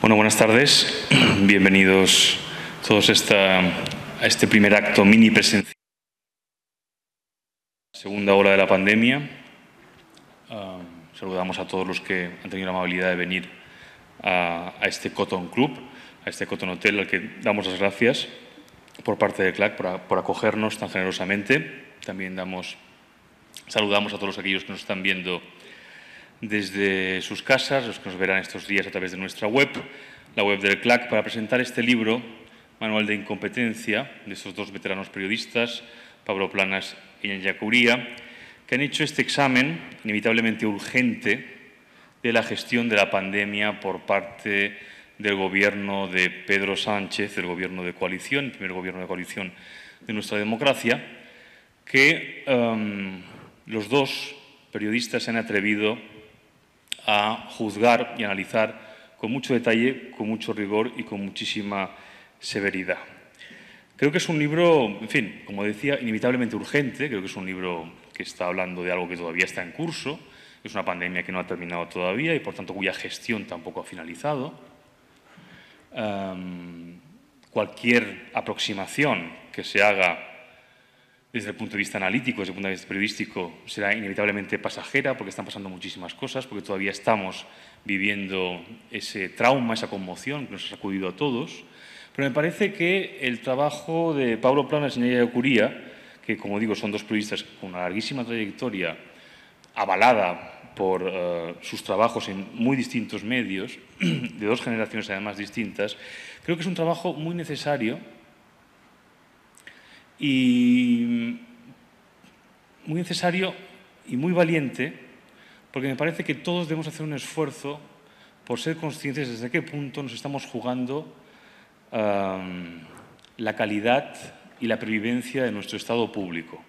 Bueno, buenas tardes. Bienvenidos todos a este primer acto mini presencial. Segunda ola de la pandemia. Saludamos a todos los que han tenido la amabilidad de venir a este Cotton Club, a este Cotton Hotel, al que damos las gracias por parte del CLAC por acogernos tan generosamente. También saludamos a todos aquellos que nos están viendo desde sus casas, los que nos verán estos días a través de nuestra web, la web del CLAC, para presentar este libro, Manual de Incompetencia, de estos dos veteranos periodistas, Pablo Planas y Iñaki Uría, que han hecho este examen inevitablemente urgente de la gestión de la pandemia por parte del Gobierno de Pedro Sánchez, del Gobierno de coalición, el primer Gobierno de coalición de nuestra democracia, que los dos periodistas se han atrevido a juzgar y analizar con mucho detalle, con mucho rigor y con muchísima severidad. Creo que es un libro, en fin, como decía, inevitablemente urgente. Creo que es un libro que está hablando de algo que todavía está en curso. Es una pandemia que no ha terminado todavía y, por tanto, cuya gestión tampoco ha finalizado. Cualquier aproximación que se haga desde el punto de vista analítico, desde el punto de vista periodístico, será inevitablemente pasajera, porque están pasando muchísimas cosas, porque todavía estamos viviendo ese trauma, esa conmoción que nos ha sacudido a todos. Pero me parece que el trabajo de Pablo Planas y Iñaki Uría, que, como digo, son dos periodistas con una larguísima trayectoria, avalada por sus trabajos en muy distintos medios, de dos generaciones además distintas, creo que es un trabajo muy necesario y muy valiente, porque me parece que todos debemos hacer un esfuerzo por ser conscientes desde qué punto nos estamos jugando la calidad y la pervivencia de nuestro Estado público,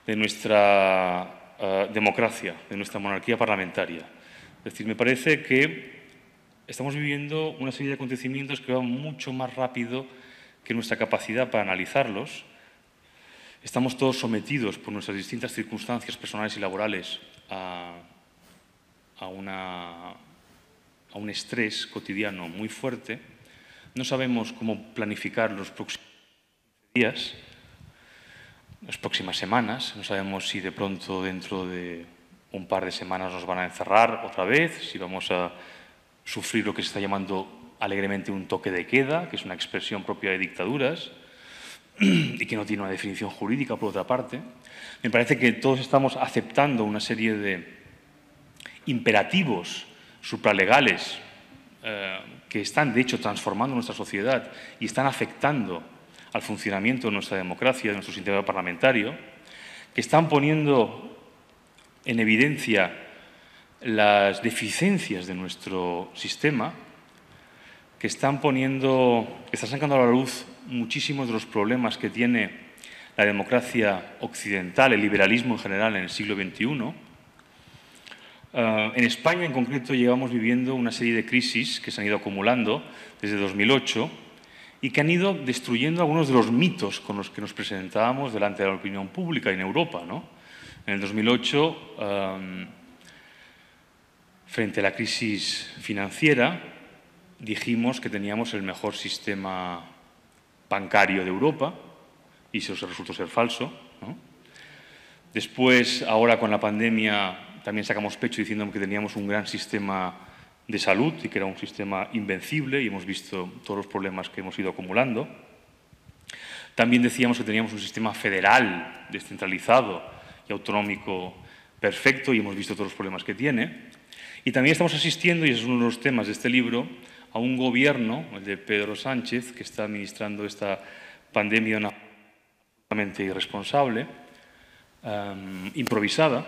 de nuestra democracia, de nuestra monarquía parlamentaria. Es decir, me parece que estamos viviendo una serie de acontecimientos que van mucho más rápido que nuestra capacidad para analizarlos. Estamos todos sometidos por nuestras distintas circunstancias personales y laborales a un estrés cotidiano muy fuerte. No sabemos cómo planificar los próximos días, las próximas semanas. No sabemos si de pronto dentro de un par de semanas nos van a encerrar otra vez, si vamos a sufrir lo que se está llamando alegremente un toque de queda, que es una expresión propia de dictaduras y que no tiene una definición jurídica, por otra parte. Me parece que todos estamos aceptando una serie de imperativos supralegales que están, de hecho, transformando nuestra sociedad y están afectando al funcionamiento de nuestra democracia, de nuestro sistema parlamentario, que están poniendo en evidencia las deficiencias de nuestro sistema, que están sacando a la luz muchísimos de los problemas que tiene la democracia occidental, el liberalismo en general en el siglo XXI. En España, en concreto, llevamos viviendo una serie de crisis que se han ido acumulando desde 2008 y que han ido destruyendo algunos de los mitos con los que nos presentábamos delante de la opinión pública en Europa, ¿no? En el 2008, frente a la crisis financiera, dijimos que teníamos el mejor sistema bancario de Europa y eso resultó ser falso, ¿no? Después, ahora con la pandemia, también sacamos pecho diciendo que teníamos un gran sistema de salud y que era un sistema invencible y hemos visto todos los problemas que hemos ido acumulando. También decíamos que teníamos un sistema federal, descentralizado y autonómico perfecto y hemos visto todos los problemas que tiene. Y también estamos asistiendo, y ese es uno de los temas de este libro, a un gobierno, el de Pedro Sánchez, que está administrando esta pandemia de una forma absolutamente irresponsable, improvisada,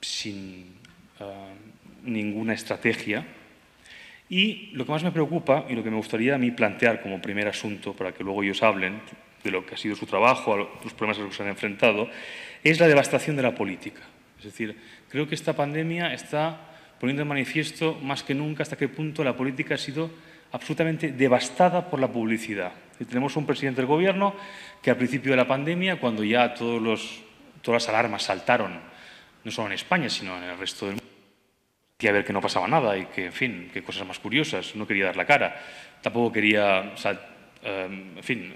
sin ninguna estrategia. Y lo que más me preocupa y lo que me gustaría a mí plantear como primer asunto, para que luego ellos hablen de lo que ha sido su trabajo, los problemas a los que se han enfrentado, es la devastación de la política. Es decir, creo que esta pandemia está poniendo de manifiesto más que nunca hasta qué punto la política ha sido absolutamente devastada por la publicidad. Y tenemos un presidente del Gobierno que al principio de la pandemia, cuando ya todas las alarmas saltaron, no solo en España, sino en el resto del mundo, decía ver que no pasaba nada y que, en fin, qué cosas más curiosas, no quería dar la cara. Tampoco quería, en fin,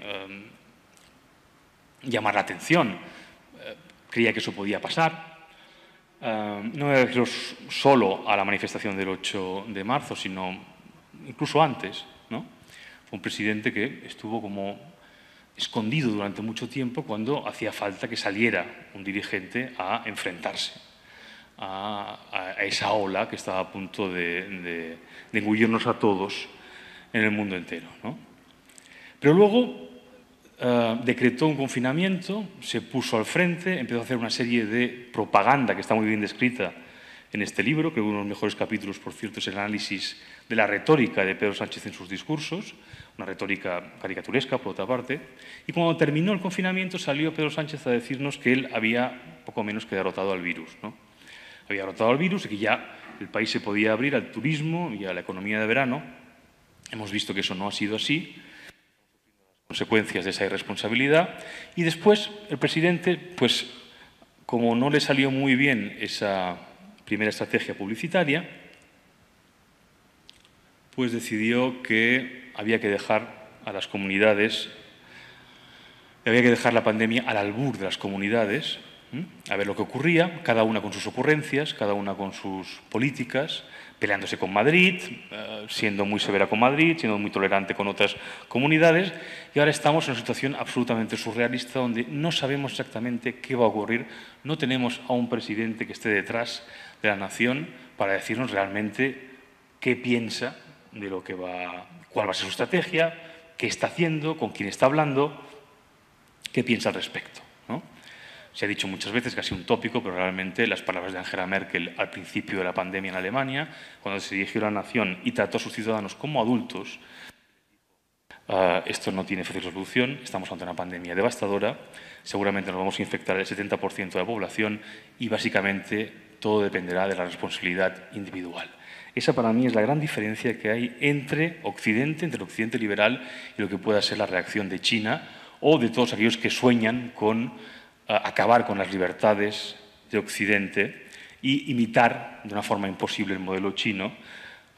llamar la atención. Creía que eso podía pasar. No me refiero solo a la manifestación del 8 de marzo, sino incluso antes, ¿no? Fue un presidente que estuvo como escondido durante mucho tiempo cuando hacía falta que saliera un dirigente a enfrentarse a esa ola que estaba a punto de engullirnos a todos en el mundo entero, ¿no? Pero luego decretó un confinamiento, se puso al frente, empezó a hacer una serie de propaganda que está muy bien descrita en este libro, que uno de los mejores capítulos, por cierto, es el análisis de la retórica de Pedro Sánchez en sus discursos, una retórica caricaturesca, por otra parte. Y cuando terminó el confinamiento, salió Pedro Sánchez a decirnos que él había poco menos que derrotado al virus, ¿no? Había derrotado al virus y que ya el país se podía abrir al turismo y a la economía de verano. Hemos visto que eso no ha sido así, consecuencias de esa irresponsabilidad. Y después el presidente, pues como no le salió muy bien esa primera estrategia publicitaria, pues decidió que había que dejar a las comunidades, había que dejar la pandemia al albur de las comunidades, a ver lo que ocurría, cada una con sus ocurrencias, cada una con sus políticas, peleándose con Madrid, siendo muy severa con Madrid, siendo muy tolerante con otras comunidades, y ahora estamos en una situación absolutamente surrealista donde no sabemos exactamente qué va a ocurrir, no tenemos a un presidente que esté detrás de la nación para decirnos realmente qué piensa de lo que cuál va a ser su estrategia, qué está haciendo, con quién está hablando, qué piensa al respecto, ¿no? Se ha dicho muchas veces, casi un tópico, pero realmente las palabras de Angela Merkel al principio de la pandemia en Alemania, cuando se dirigió a la nación y trató a sus ciudadanos como adultos, esto no tiene fácil solución, estamos ante una pandemia devastadora, seguramente nos vamos a infectar el 70% de la población y básicamente todo dependerá de la responsabilidad individual. Esa para mí es la gran diferencia que hay entre Occidente, entre el Occidente liberal y lo que pueda ser la reacción de China o de todos aquellos que sueñan con acabar con las libertades de Occidente y imitar de una forma imposible el modelo chino,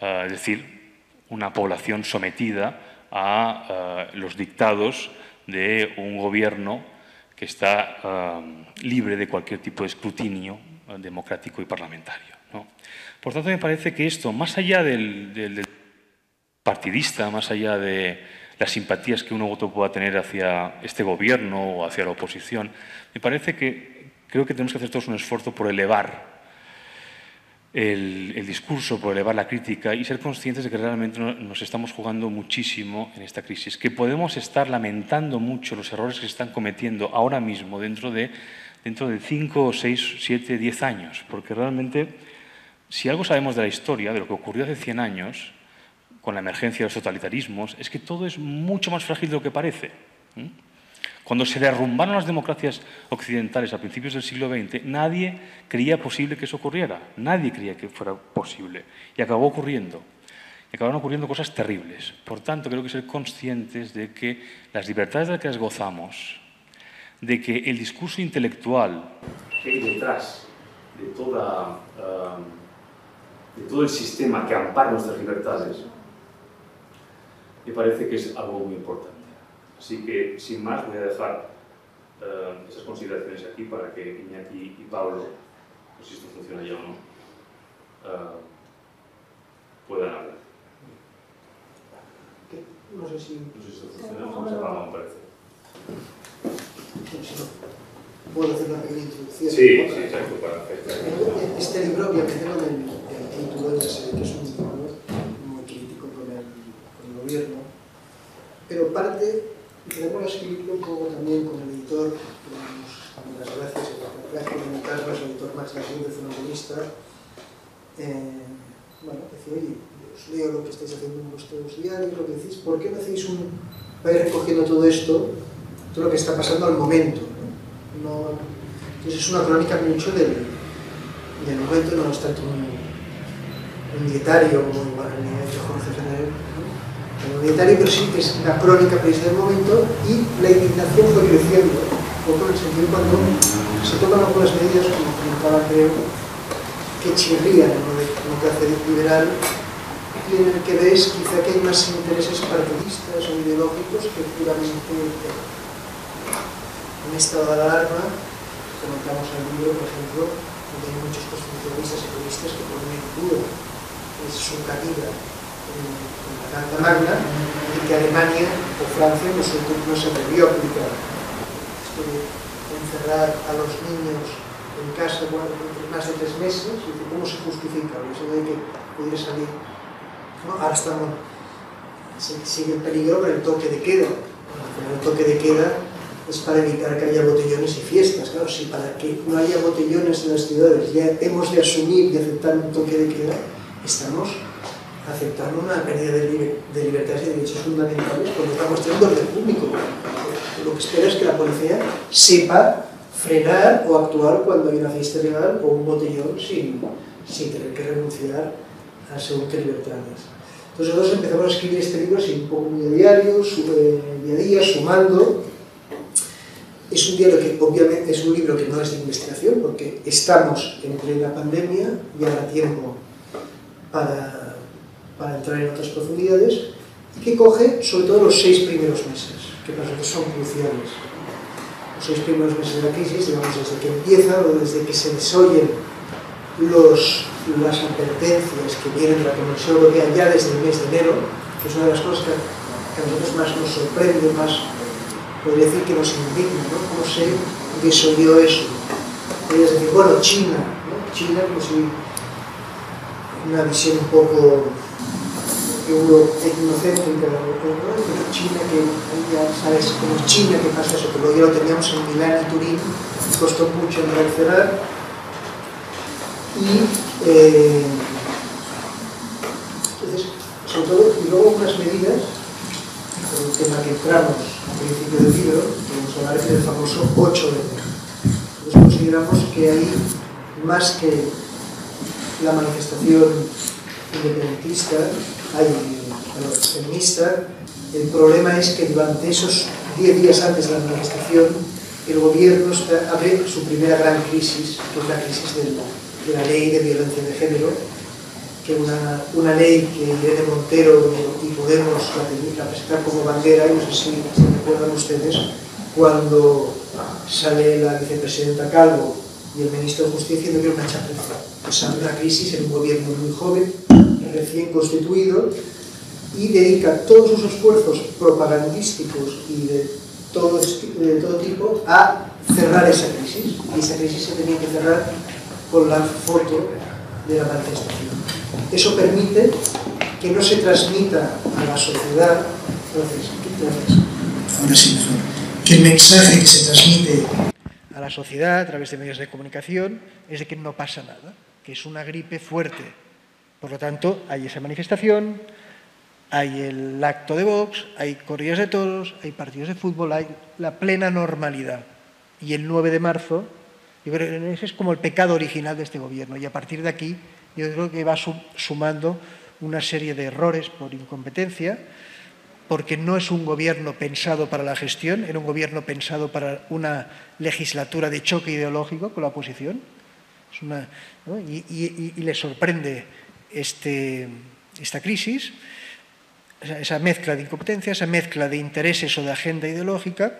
es decir, una población sometida a los dictados de un gobierno que está libre de cualquier tipo de escrutinio democrático y parlamentario, ¿no? Por tanto, me parece que esto, más allá del partidista, más allá de las simpatías que un voto pueda tener hacia este gobierno o hacia la oposición, me parece que creo que tenemos que hacer todos un esfuerzo por elevar el discurso, por elevar la crítica y ser conscientes de que realmente nos estamos jugando muchísimo en esta crisis, que podemos estar lamentando mucho los errores que se están cometiendo ahora mismo dentro de 5, 6, 7, 10 años, porque realmente si algo sabemos de la historia, de lo que ocurrió hace 100 años, con la emergencia de los totalitarismos, es que todo es mucho más frágil de lo que parece. Cuando se derrumbaron las democracias occidentales a principios del siglo XX, nadie creía posible que eso ocurriera. Nadie creía que fuera posible. Y acabó ocurriendo. Y acabaron ocurriendo cosas terribles. Por tanto, creo que ser conscientes de que las libertades de las que las gozamos, de que el discurso intelectual que hay detrás de todo el sistema que ampara nuestras libertades, me parece que es algo muy importante. Así que, sin más, voy a dejar esas consideraciones aquí para que Iñaki y Pablo, no sé si esto funciona ya o no, puedan hablar. No sé si esto funciona, vamos a hablar, me parece. ¿Puedo hacer una pequeña introducción? Sí, exacto, para hacer. Este libro, obviamente, con el título ya sé que es un libro muy crítico con el gobierno, pero parte, queremos escribirlo un poco también con el editor, que le damos las gracias, en mi caso es el editor Max García, fue un novelista. Bueno, decía, oye, os leo lo que estáis haciendo en vuestros diarios, lo que decís, ¿por qué no hacéis vais recogiendo todo esto, todo lo que está pasando al momento? ¿no? Entonces es una crónica mucho del momento, no es tanto un dietario como igual en el de Jorge Federer, ¿no? Un dietario, pero sí que es la crónica precisa del momento, y la indignación fue creciendo, un poco en el sentido cuando se toman algunas medidas, como comentaba creo, que chirrían en lo hace liberal y en el que ves quizá que hay más intereses partidistas o ideológicos que puramente un estado de alarma. Comentamos en el libro, por ejemplo, donde hay muchos constitucionalistas y juristas que ponen en duda su cabida en la Carta Magna y que Alemania o Francia no se atrevió a aplicar. Esto de encerrar a los niños en casa entre más de 3 meses, y cómo se justifica el hecho de que pudiera salir. ¿No? Ahora estamos, sigue el peligro con el toque de queda. El toque de queda es para evitar que haya botellones y fiestas. Claro, si para que no haya botellones en las ciudades ya hemos de asumir y aceptar un toque de queda, estamos aceptando una pérdida de libertades y derechos fundamentales por otra cuestión de orden público. Lo que espero es que la policía sepa frenar o actuar cuando hay una fiesta ilegal o un botellón sin tener que renunciar a según qué libertades. Entonces nosotros empezamos a escribir este libro así un poco muy a diario, día a día, sumando. Es un diario que obviamente es un libro que no es de investigación porque estamos en plena pandemia y habrá tiempo para entrar en otras profundidades, y que coge sobre todo los 6 primeros meses, que para nosotros son cruciales. Los 6 primeros meses de la crisis, digamos, desde que empieza o desde que se desoyen las advertencias que vienen de la Comisión Europea ya desde el mes de enero, que es una de las cosas que a nosotros más nos sorprende, más podría decir que nos indigna, ¿no? Cómo se desoyó eso. Es decir, bueno, China, ¿no? China como si una visión un poco etnocéntrica, ¿no? China, que ya sabes cómo es China, que pasa eso, pero ya lo teníamos en Milán y Turín, costó mucho en reaccionar. Y entonces, sobre todo, y luego unas medidas, por el tema que entramos al principio del libro, que vamos a hablar del famoso 8 de enero. Entonces consideramos que hay más que la manifestación independentista, feminista. El problema es que durante esos 10 días antes de la manifestación, el gobierno abre su primera gran crisis, que es la crisis de la ley de violencia de género, que una ley que Irene Montero y Podemos la presentan como bandera, y no sé si recuerdan ustedes, cuando sale la vicepresidenta Calvo y el ministro de Justicia diciendo que era una chapuza. Pues abre una crisis en un gobierno muy joven, recién constituido, y dedica todos sus esfuerzos propagandísticos y de todo tipo a cerrar esa crisis. Y esa crisis se tenía que cerrar con la foto de la manifestación. Eso permite que no se transmita a la sociedad, ahora sí mejor, que el mensaje que se transmite a la sociedad a través de medios de comunicación es de que no pasa nada, que es una gripe fuerte. Por lo tanto, hay esa manifestación, hay el acto de Vox, hay corridas de toros, hay partidos de fútbol, hay la plena normalidad. Y el 9 de marzo, yo creo que ese es como el pecado original de este gobierno, y a partir de aquí yo creo que va sumando una serie de errores por incompetencia, porque no es un gobierno pensado para la gestión, era un gobierno pensado para una legislatura de choque ideológico con la oposición, ¿no? y le sorprende esta crisis, esa mezcla de incompetencia, esa mezcla de intereses o de agenda ideológica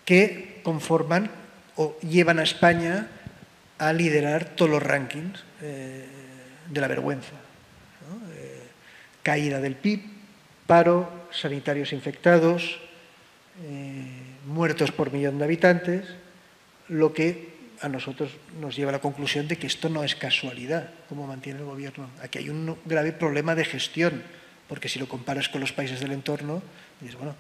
que conforman o llevan a España a liderar todos los rankings de la vergüenza, ¿no? Caída del PIB, paro, sanitarios infectados, muertos por millón de habitantes, lo que a nosotros nos lleva a la conclusión de que esto no es casualidad, como mantiene el gobierno. Aquí hay un grave problema de gestión, porque si lo comparas con los países del entorno, dices, bueno,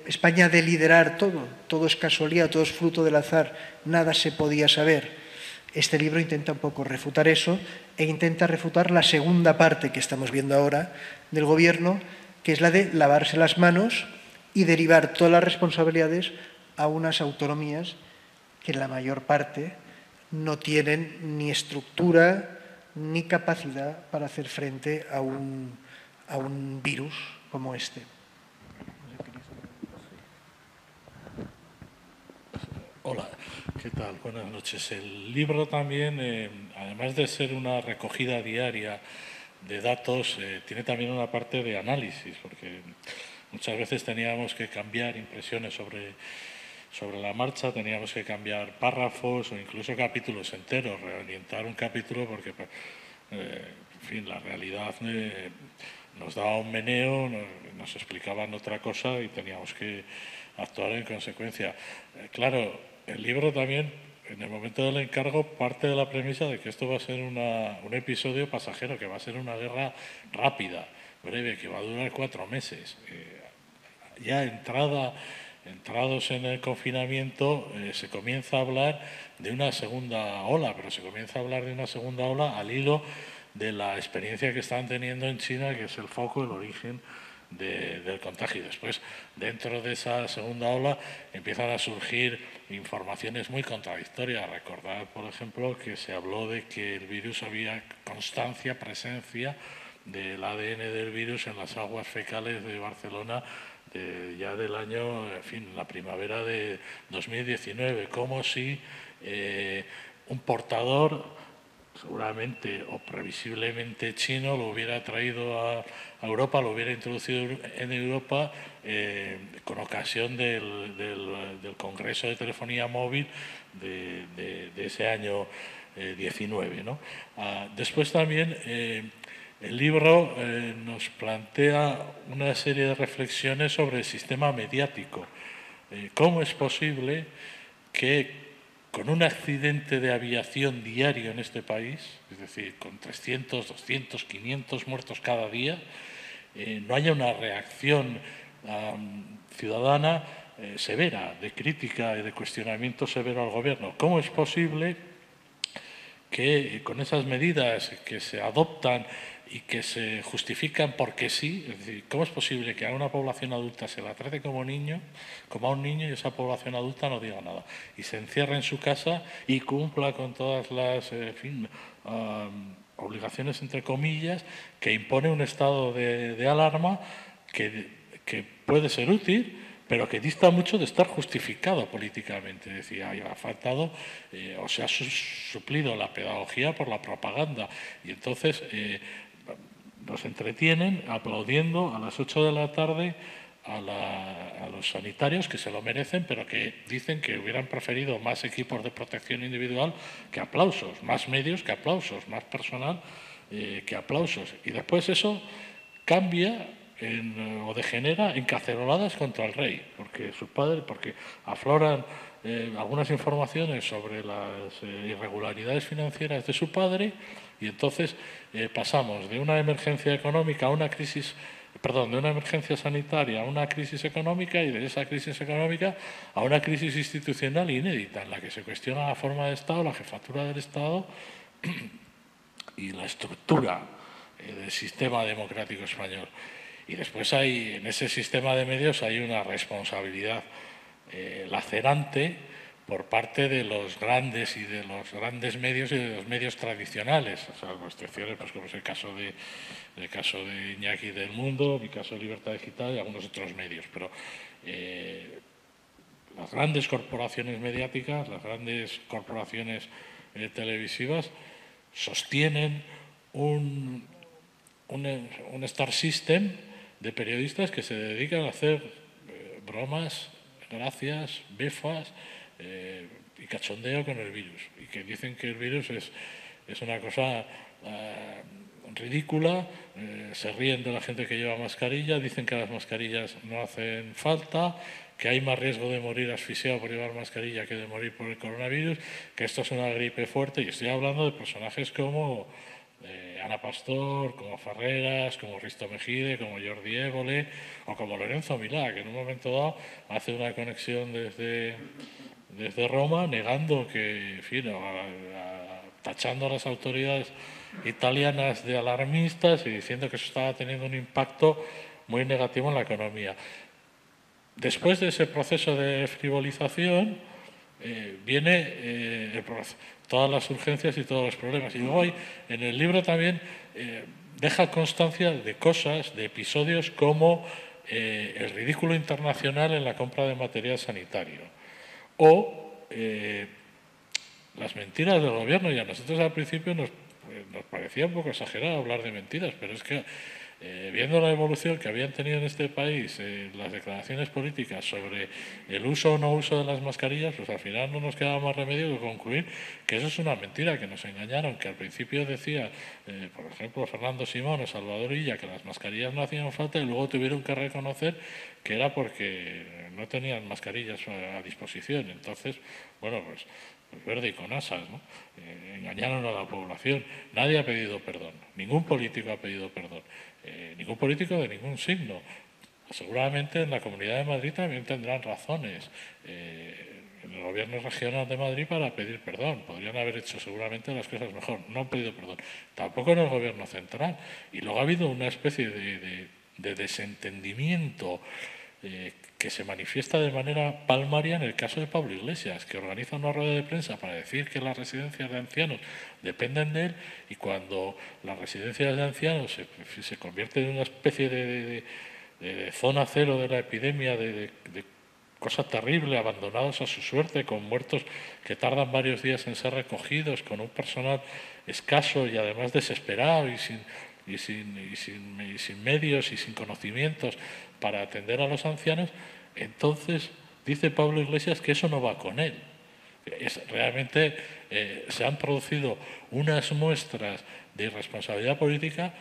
España ha de liderar todo es casualidad, todo es fruto del azar, nada se podía saber. Este libro intenta un poco refutar eso e intenta refutar la segunda parte que estamos viendo ahora del gobierno, que es la de lavarse las manos y derivar todas las responsabilidades a unas autonomías que en la mayor parte no tienen ni estructura ni capacidad para hacer frente a un virus como este. Hola, ¿Qué tal? Buenas noches. El libro también, además de ser una recogida diaria de datos, tiene también una parte de análisis, porque muchas veces teníamos que cambiar impresiones sobre la marcha, teníamos que cambiar párrafos o incluso capítulos enteros, reorientar un capítulo porque, en fin, la realidad nos daba un meneo, nos explicaban otra cosa y teníamos que actuar en consecuencia. Claro, el libro también, en el momento del encargo, parte de la premisa de que esto va a ser un episodio pasajero, que va a ser una guerra rápida, breve, que va a durar 4 meses. Ya entrados en el confinamiento, se comienza a hablar de una segunda ola, pero se comienza a hablar de una segunda ola al hilo de la experiencia que están teniendo en China, que es el foco, el origen del contagio. Y después, dentro de esa segunda ola, empiezan a surgir informaciones muy contradictorias. Recordad, por ejemplo, que se habló de que el virus había constancia, presencia del ADN del virus en las aguas fecales de Barcelona ya del año, en fin, la primavera de 2019, como si un portador seguramente o previsiblemente chino lo hubiera traído a Europa, lo hubiera introducido en Europa con ocasión del Congreso de Telefonía Móvil de ese año 19, ¿no? Después también el libro nos plantea una serie de reflexiones sobre el sistema mediático. ¿Cómo es posible que con un accidente de aviación diario en este país, es decir, con 300, 200, 500 muertos cada día, no haya una reacción ciudadana severa, de crítica y de cuestionamiento severo al gobierno? ¿Cómo es posible que con esas medidas que se adoptan y que se justifican porque sí, es decir, ¿cómo es posible que a una población adulta se la trate como a un niño, y esa población adulta no diga nada? Y se encierre en su casa y cumpla con todas las obligaciones, entre comillas, que impone un estado de alarma que puede ser útil, pero que dista mucho de estar justificado políticamente. Es decir, ha faltado o se ha suplido la pedagogía por la propaganda. Y entonces nos entretienen aplaudiendo a las 8 de la tarde a los sanitarios, que se lo merecen, pero que dicen que hubieran preferido más equipos de protección individual que aplausos, más medios que aplausos, más personal que aplausos. Y después eso cambia o degenera en caceroladas contra el rey, porque su padre, porque afloran algunas informaciones sobre las irregularidades financieras de su padre, y entonces pasamos de una emergencia económica a una crisis, perdón, de una emergencia sanitaria a una crisis económica, y de esa crisis económica a una crisis institucional inédita, en la que se cuestiona la forma de Estado, la jefatura del Estado y la estructura del sistema democrático español. Y después en ese sistema de medios hay una responsabilidad lacerante por parte de los grandes medios y de los medios tradicionales, o sea, excepciones, pues, como es el caso de Iñaki del Mundo, mi caso de Libertad Digital y algunos otros medios. Pero las grandes corporaciones mediáticas, las grandes corporaciones televisivas sostienen un star system de periodistas que se dedican a hacer bromas, gracias, befas y cachondeo con el virus, y que dicen que el virus es una cosa ridícula, se ríen de la gente que lleva mascarilla, dicen que las mascarillas no hacen falta, que hay más riesgo de morir asfixiado por llevar mascarilla que de morir por el coronavirus, que esto es una gripe fuerte. Y estoy hablando de personajes como Ana Pastor, como Ferreras, como Risto Mejide, como Jordi Évole o como Lorenzo Milá, que en un momento dado hace una conexión desde Roma negando que, en fin, tachando a las autoridades italianas de alarmistas y diciendo que eso estaba teniendo un impacto muy negativo en la economía. Después de ese proceso de frivolización viene todas las urgencias y todos los problemas. Y luego en el libro también deja constancia de cosas, de episodios como el ridículo internacional en la compra de material sanitario o las mentiras del gobierno, y a nosotros al principio nos parecía un poco exagerado hablar de mentiras, pero es que viendo la evolución que habían tenido en este país las declaraciones políticas sobre el uso o no uso de las mascarillas, pues al final no nos quedaba más remedio que concluir que eso es una mentira, que nos engañaron, que al principio decía, por ejemplo, Fernando Simón o Salvador Illa, que las mascarillas no hacían falta y luego tuvieron que reconocer que era porque no tenían mascarillas a disposición. Entonces, bueno, pues verde y con asas, ¿no? Engañaron a la población. Nadie ha pedido perdón, ningún político ha pedido perdón, ningún político de ningún signo. Seguramente en la Comunidad de Madrid también tendrán razones en el Gobierno regional de Madrid para pedir perdón. Podrían haber hecho seguramente las cosas mejor. No han pedido perdón. Tampoco en el Gobierno central. Y luego ha habido una especie de desentendimiento que se manifiesta de manera palmaria en el caso de Pablo Iglesias, que organiza una rueda de prensa para decir que las residencias de ancianos dependen de él, y cuando las residencias de ancianos se convierten en una especie de zona cero de la epidemia, de cosa terrible, abandonados a su suerte, con muertos que tardan varios días en ser recogidos, con un personal escaso y además desesperado y sin medios y sin conocimientos para atender a los ancianos, entonces dice Pablo Iglesias que eso no va con él. Realmente se han producido unas muestras de irresponsabilidad política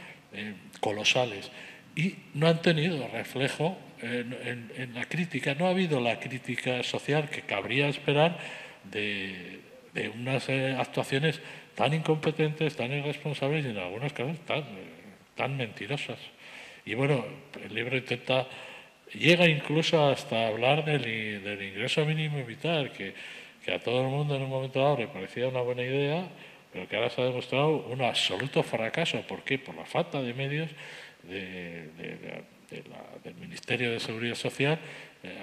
colosales y no han tenido reflejo en la crítica. No ha habido la crítica social que cabría esperar de unas actuaciones tan incompetentes, tan irresponsables y en algunos casos tan mentirosas. Y bueno, el libro llega incluso hasta hablar del ingreso mínimo vital, que a todo el mundo en un momento dado le parecía una buena idea, pero que ahora se ha demostrado un absoluto fracaso. ¿Por qué? Por la falta de medios del Ministerio de Seguridad Social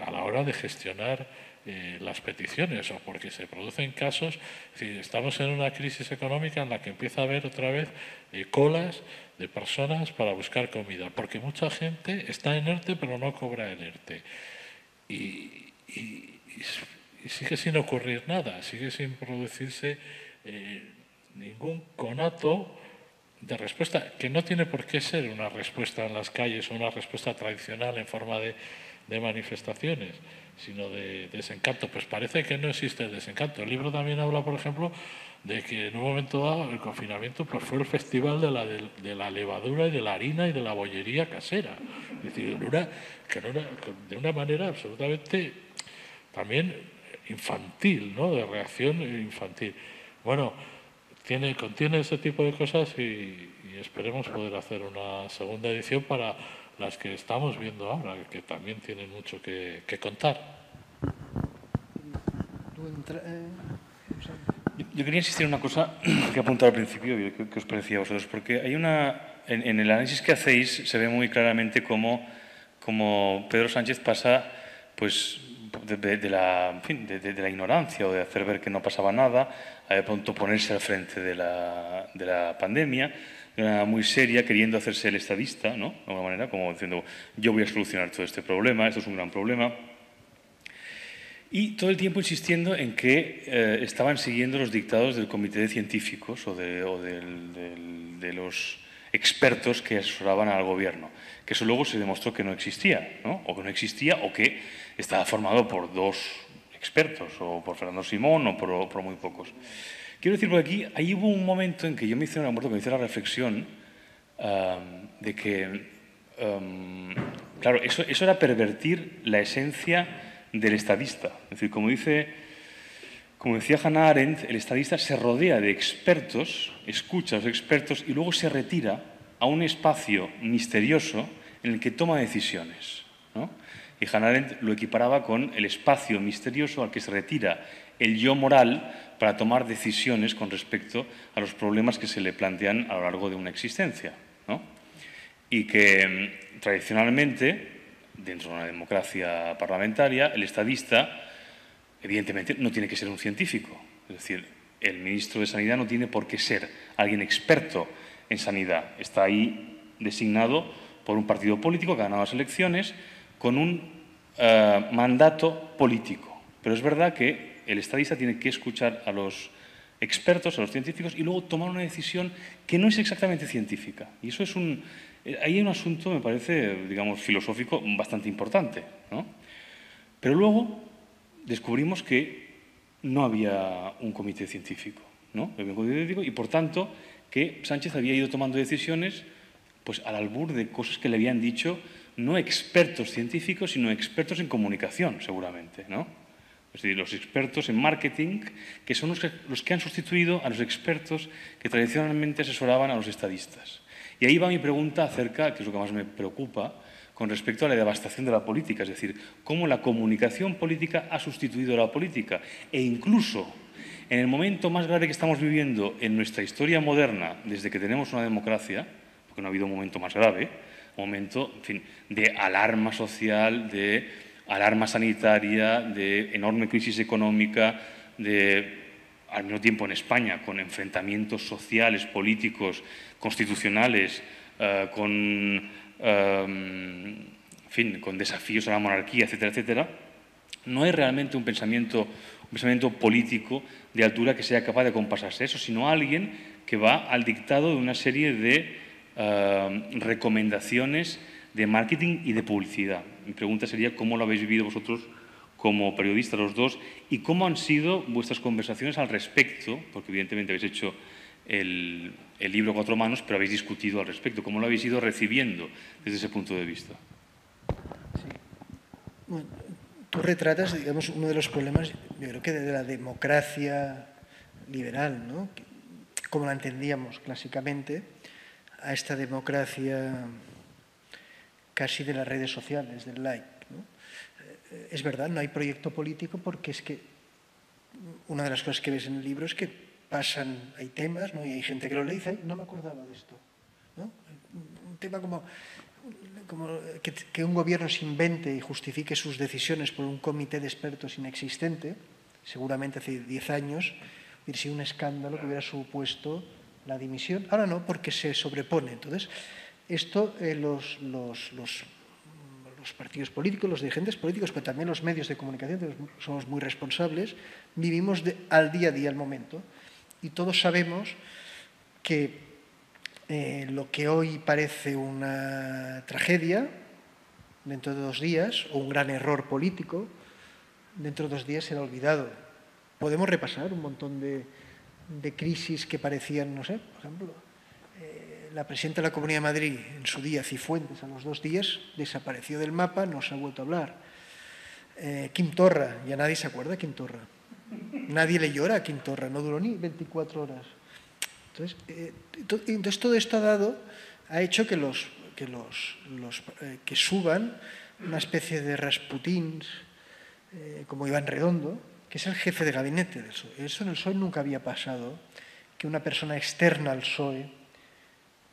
a la hora de gestionar las peticiones, o porque se producen casos, es decir, estamos en una crisis económica en la que empieza a haber otra vez colas de personas para buscar comida, porque mucha gente está en ERTE pero no cobra el ERTE. Y sigue sin ocurrir nada, sigue sin producirse ningún conato de respuesta, que no tiene por qué ser una respuesta en las calles o una respuesta tradicional en forma de manifestaciones, sino de desencanto. Pues parece que no existe el desencanto. El libro también habla, por ejemplo, de que en un momento dado el confinamiento pues fue el festival de la levadura y de la harina y de la bollería casera. Es decir, de una manera absolutamente también infantil, ¿no? De reacción infantil. Bueno, contiene ese tipo de cosas y esperemos poder hacer una segunda edición para las que estamos viendo ahora, que también tienen mucho que contar. Yo quería insistir en una cosa que he apuntado al principio y que os parecía a vosotros, porque hay en el análisis que hacéis se ve muy claramente cómo Pedro Sánchez pasa pues de la ignorancia o de hacer ver que no pasaba nada a de pronto ponerse al frente de la pandemia de una manera muy seria, queriendo hacerse el estadista, ¿no? De alguna manera, como diciendo, yo voy a solucionar todo este problema, esto es un gran problema. Y todo el tiempo insistiendo en que estaban siguiendo los dictados del comité de científicos o de los expertos que asesoraban al gobierno, que eso luego se demostró que no existía, ¿no? O que no existía o que estaba formado por dos expertos, o por Fernando Simón o por muy pocos. Quiero decir, por aquí, ahí hubo un momento en que yo me hice la reflexión de que, claro, eso era pervertir la esencia del estadista. Es decir, como decía Hannah Arendt, el estadista se rodea de expertos, escucha a los expertos y luego se retira a un espacio misterioso en el que toma decisiones, ¿no? Y Hannah Arendt lo equiparaba con el espacio misterioso al que se retira el yo moral para tomar decisiones con respecto a los problemas que se le plantean a lo largo de una existencia, ¿no? Y que tradicionalmente, dentro de una democracia parlamentaria, el estadista, evidentemente, no tiene que ser un científico. Es decir, el ministro de Sanidad no tiene por qué ser alguien experto en sanidad. Está ahí designado por un partido político que ha ganado las elecciones con un mandato político. Pero es verdad que el estadista tiene que escuchar a los expertos, a los científicos, y luego tomar una decisión que no es exactamente científica. Y eso es ahí hay un asunto, me parece, digamos, filosófico bastante importante, ¿no? Pero luego descubrimos que no había un comité científico, ¿no? Había un comité científico y, por tanto, que Sánchez había ido tomando decisiones pues, al albur de cosas que le habían dicho no expertos científicos, sino expertos en comunicación, seguramente, ¿no? Es decir, los expertos en marketing, que son los que han sustituido a los expertos que tradicionalmente asesoraban a los estadistas. Y ahí va mi pregunta acerca, que es lo que más me preocupa, con respecto a la devastación de la política, es decir, cómo la comunicación política ha sustituido a la política. E incluso en el momento más grave que estamos viviendo en nuestra historia moderna, desde que tenemos una democracia, porque no ha habido un momento más grave, un momento, en fin, de alarma social, de alarma sanitaria, de enorme crisis económica, al mismo tiempo en España, con enfrentamientos sociales, políticos, constitucionales, con desafíos a la monarquía, etcétera, etcétera, no hay realmente un pensamiento político de altura que sea capaz de compasarse eso, sino alguien que va al dictado de una serie de recomendaciones de marketing y de publicidad. Mi pregunta sería cómo lo habéis vivido vosotros como periodistas los dos y cómo han sido vuestras conversaciones al respecto, porque evidentemente habéis hecho el libro a cuatro manos, pero habéis discutido al respecto. ¿Cómo lo habéis ido recibiendo desde ese punto de vista? Sí. Bueno, tú retratas, digamos, uno de los problemas, yo creo que de la democracia liberal, ¿no? Como la entendíamos clásicamente, a esta democracia casi de las redes sociales, del like, ¿no? Es verdad, no hay proyecto político porque es que una de las cosas que ves en el libro es que hay temas, ¿no? Y hay gente que lo lee y dice, no me acordaba de esto, ¿no? Un tema como que un gobierno se invente y justifique sus decisiones por un comité de expertos inexistente, seguramente hace 10 años hubiera sido un escándalo que hubiera supuesto la dimisión. Ahora no, porque se sobrepone. Entonces, esto los partidos políticos, los dirigentes políticos, pero también los medios de comunicación, somos muy responsables, vivimos al día a día, al momento, y todos sabemos que lo que hoy parece una tragedia, dentro de 2 días, o un gran error político, dentro de 2 días será olvidado. Podemos repasar un montón de crisis que parecían, no sé, por ejemplo, la presidenta de la Comunidad de Madrid, en su día, Cifuentes, a los 2 días, desapareció del mapa, no se ha vuelto a hablar. Quim Torra, ya nadie se acuerda de Quim Torra. Nadie le llora a Quim Torra, no duró ni 24 horas. Entonces todo esto ha hecho que que suban una especie de Rasputins, como Iván Redondo, que es el jefe de gabinete del PSOE. Eso en el PSOE nunca había pasado, que una persona externa al PSOE,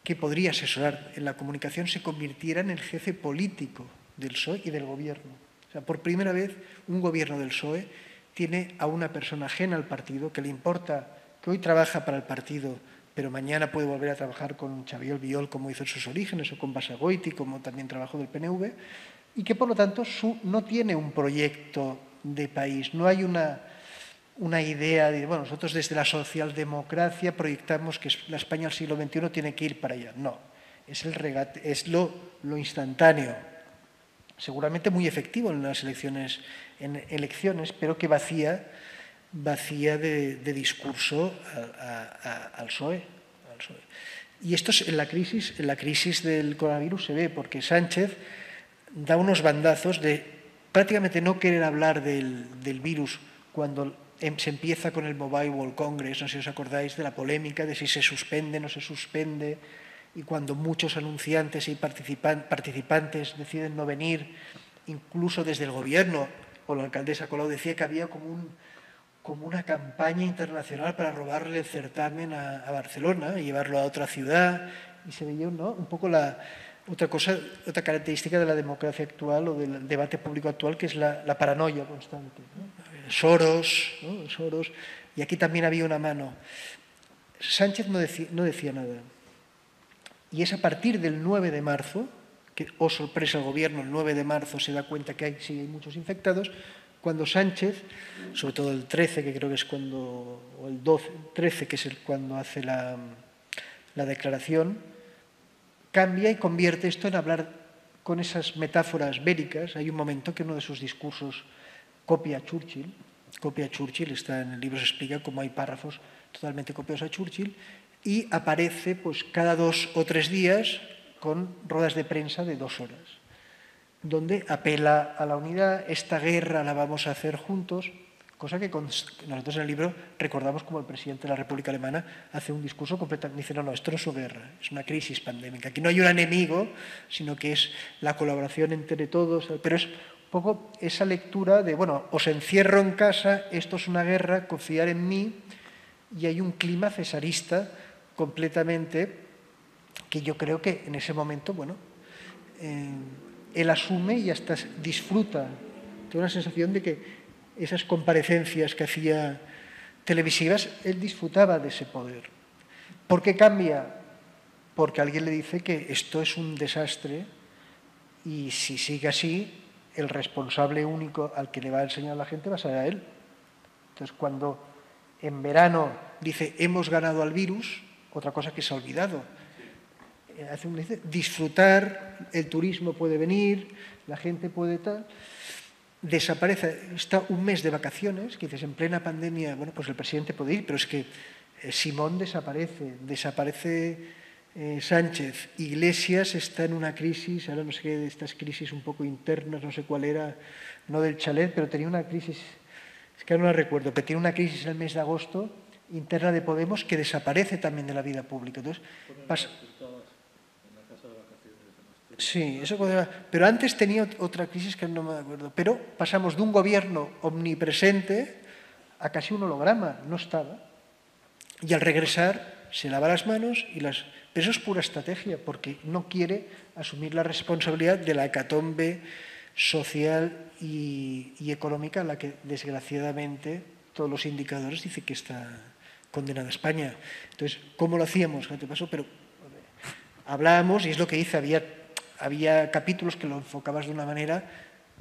que podría asesorar en la comunicación, se convirtiera en el jefe político del PSOE y del gobierno. O sea, por primera vez, un gobierno del PSOE tiene a una persona ajena al partido, que le importa, que hoy trabaja para el partido, pero mañana puede volver a trabajar con Xavier Albiol, como hizo en sus orígenes, o con Basagoiti, como también trabajó del PNV, y que, por lo tanto, no tiene un proyecto de país. No hay una idea de, bueno, nosotros desde la socialdemocracia proyectamos que la España del siglo XXI tiene que ir para allá. No, es el regate, es lo instantáneo, seguramente muy efectivo en las elecciones, pero que vacía de discurso al PSOE. Y esto en la crisis del coronavirus se ve, porque Sánchez da unos bandazos de prácticamente no querer hablar del virus cuando se empieza con el Mobile World Congress, no sé si os acordáis de la polémica de si se suspende o no se suspende, y cuando muchos anunciantes y participantes deciden no venir, incluso desde el gobierno, o la alcaldesa Colau decía que había como una campaña internacional para robarle el certamen a Barcelona y llevarlo a otra ciudad, y se veía, ¿no?, un poco otra característica de la democracia actual o del debate público actual, que es la paranoia constante, ¿no? Soros, y aquí también había una mano. Sánchez no decía nada. Y es a partir del 9 de marzo, que, oh sorpresa, el gobierno el 9 de marzo se da cuenta que hay muchos infectados, cuando Sánchez, sobre todo el 13, que creo que es cuando, o el 12, 13, que es cuando hace la declaración, cambia y convierte esto en hablar con esas metáforas bélicas. Hay un momento que uno de sus discursos copia a Churchill, está en el libro, se explica cómo hay párrafos totalmente copiados a Churchill, y aparece pues cada 2 o 3 días con ruedas de prensa de 2 horas, donde apela a la unidad, esta guerra la vamos a hacer juntos, cosa que nosotros en el libro recordamos como el presidente de la República Alemana hace un discurso completamente, dice, no, esto no es su guerra, es una crisis pandémica, aquí no hay un enemigo, sino que es la colaboración entre todos, pero es un poco esa lectura de, bueno, os encierro en casa, esto es una guerra, confiar en mí, y hay un clima cesarista completamente que yo creo que en ese momento, bueno, él asume y hasta disfruta. Tengo una sensación de que esas comparecencias que hacía televisivas, él disfrutaba de ese poder. ¿Por qué cambia? Porque alguien le dice que esto es un desastre y si sigue así, el responsable único al que le va a enseñar a la gente va a ser a él. Entonces, cuando en verano dice hemos ganado al virus, otra cosa que se ha olvidado, dice, disfrutar, el turismo puede venir, la gente puede tal, desaparece, está un mes de vacaciones, que dices, en plena pandemia, bueno, pues el presidente puede ir, pero es que Simón desaparece Sánchez, Iglesias está en una crisis, ahora no sé qué, de estas crisis un poco internas, no sé cuál era, no del chalet, pero tenía una crisis, es que no la recuerdo, pero tiene una crisis en el mes de agosto interna de Podemos que desaparece también de la vida pública. Entonces, pasa... Sí, eso pero antes tenía otra crisis que no me acuerdo. Pero pasamos de un gobierno omnipresente a casi un holograma, no estaba. Y al regresar se lava las manos y las... Pero eso es pura estrategia, porque no quiere asumir la responsabilidad de la hecatombe social y económica a la que desgraciadamente todos los indicadores dicen que está condenada España. Entonces, ¿cómo lo hacíamos? ¿Qué te pasó? Pero hablábamos, y es lo que dice, había capítulos que lo enfocabas de una manera,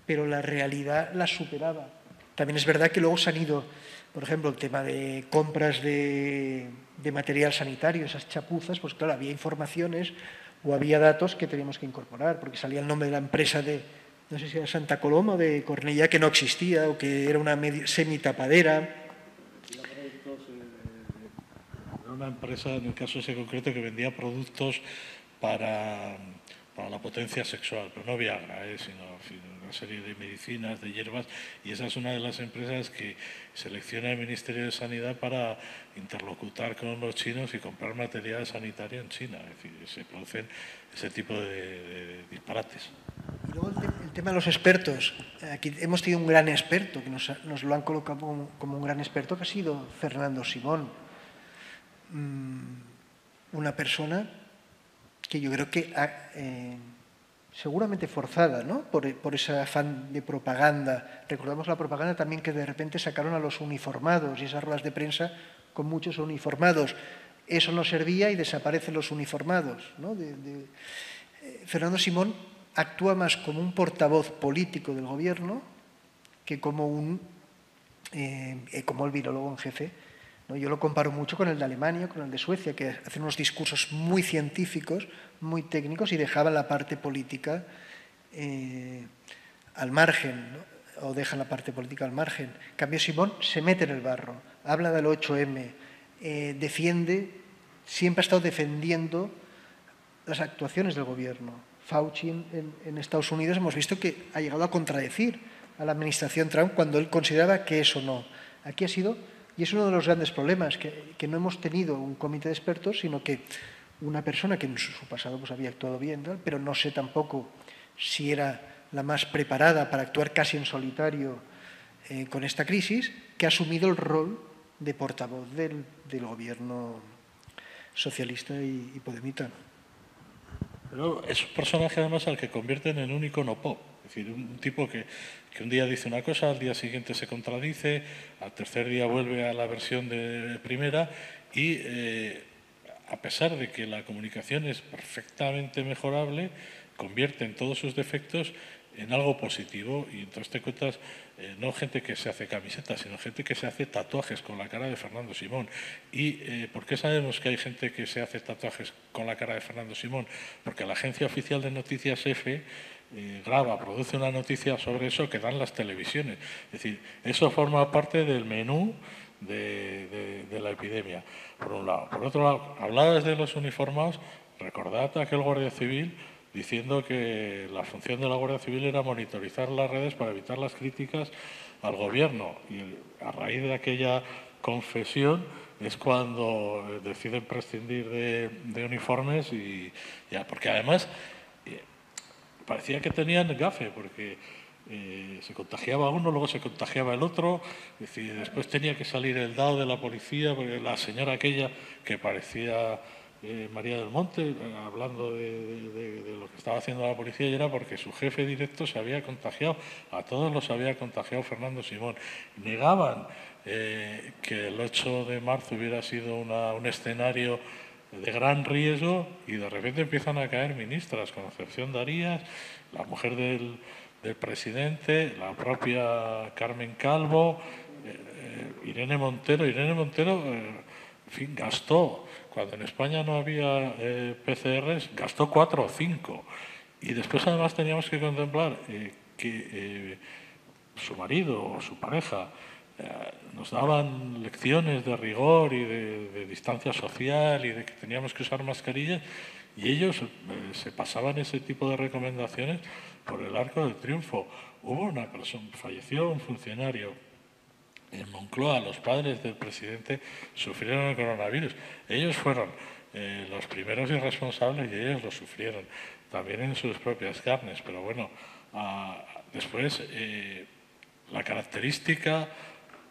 pero la realidad la superaba. También es verdad que luego se han ido, por ejemplo, el tema de compras de material sanitario, esas chapuzas, pues claro, había informaciones o había datos que teníamos que incorporar, porque salía el nombre de la empresa de, no sé si era Santa Coloma o de Cornellá, que no existía, o que era una semitapadera. Era una empresa, en el caso ese concreto, que vendía productos para la potencia sexual, pero no Viagra, sino una serie de medicinas, de hierbas, y esa es una de las empresas que selecciona el Ministerio de Sanidad para interlocutar con los chinos y comprar material sanitario en China. Es decir, se producen ese tipo de disparates. Y luego el tema de los expertos. Aquí hemos tenido un gran experto, que nos lo han colocado como un gran experto, que ha sido Fernando Simón. Una persona que yo creo que seguramente forzada, ¿no? por ese afán de propaganda. Recordamos la propaganda también que de repente sacaron a los uniformados y esas ruedas de prensa con muchos uniformados. Eso no servía y desaparecen los uniformados, ¿no? Fernando Simón actúa más como un portavoz político del gobierno que como como el virólogo en jefe. ¿No? Yo lo comparo mucho con el de Alemania, con el de Suecia, que hacen unos discursos muy científicos, muy técnicos y dejaban la parte política al margen, ¿no? O dejan la parte política al margen. En cambio, Simón se mete en el barro, habla del 8M, siempre ha estado defendiendo las actuaciones del gobierno. Fauci en Estados Unidos hemos visto que ha llegado a contradecir a la administración Trump cuando él consideraba que eso no. Aquí ha sido... Y es uno de los grandes problemas, que no hemos tenido un comité de expertos, sino que una persona que en su pasado pues, había actuado bien, ¿no? Pero no sé tampoco si era la más preparada para actuar casi en solitario con esta crisis, que ha asumido el rol de portavoz del gobierno socialista y podemita. Pero es un personaje además al que convierten en un icono pop. Es decir, un tipo que un día dice una cosa, al día siguiente se contradice, al tercer día vuelve a la versión de primera y a pesar de que la comunicación es perfectamente mejorable, convierte en todos sus defectos en algo positivo, y entonces te encuentras no gente que se hace camisetas, sino gente que se hace tatuajes con la cara de Fernando Simón. ¿Y por qué sabemos que hay gente que se hace tatuajes con la cara de Fernando Simón? Porque la agencia oficial de noticias EFE graba, produce una noticia sobre eso que dan las televisiones. Es decir, eso forma parte del menú de la epidemia, por un lado. Por otro lado, hablabas de los uniformados, recordad a aquel guardia civil diciendo que la función de la Guardia Civil era monitorizar las redes para evitar las críticas al gobierno. Y a raíz de aquella confesión es cuando deciden prescindir de uniformes, y ya, porque además parecía que tenían gafe, porque se contagiaba uno, luego se contagiaba el otro, es decir, después tenía que salir el dado de la policía, porque la señora aquella que parecía María del Monte, hablando de lo que estaba haciendo la policía, y era porque su jefe directo se había contagiado, a todos los había contagiado Fernando Simón. Negaban que el 8 de marzo hubiera sido un escenario de gran riesgo, y de repente empiezan a caer ministras, Concepción Darías, la mujer del presidente, la propia Carmen Calvo, Irene Montero. En fin, gastó, cuando en España no había PCRs, gastó 4 o 5. Y después además teníamos que contemplar que su marido o su pareja nos daban lecciones de rigor y de distancia social y de que teníamos que usar mascarillas, y ellos se pasaban ese tipo de recomendaciones por el arco del triunfo. Hubo una persona, falleció un funcionario en Moncloa, los padres del presidente sufrieron el coronavirus. Ellos fueron los primeros irresponsables, y ellos lo sufrieron también en sus propias carnes. Pero bueno, después la característica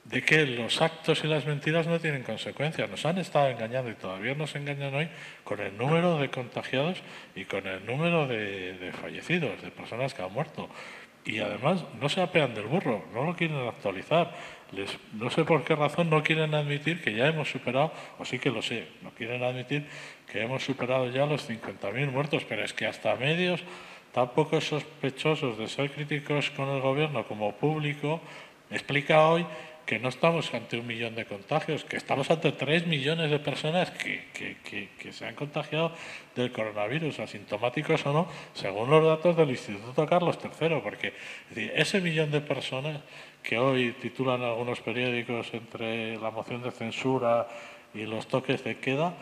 de que los actos y las mentiras no tienen consecuencias. Nos han estado engañando, y todavía nos engañan hoy, con el número de contagiados y con el número de fallecidos, de personas que han muerto. Y además no se apean del burro, no lo quieren actualizar. No sé por qué razón no quieren admitir que ya hemos superado, o sí que lo sé, no quieren admitir que hemos superado ya los 50.000 muertos, pero es que hasta medios tan poco sospechosos de ser críticos con el gobierno como público explica hoy que no estamos ante 1 millón de contagios, que estamos ante 3 millones de personas que se han contagiado del coronavirus, asintomáticos o no, según los datos del Instituto Carlos III, porque es decir, ese 1 millón de personas que hoy titulan algunos periódicos entre la moción de censura y los toques de queda,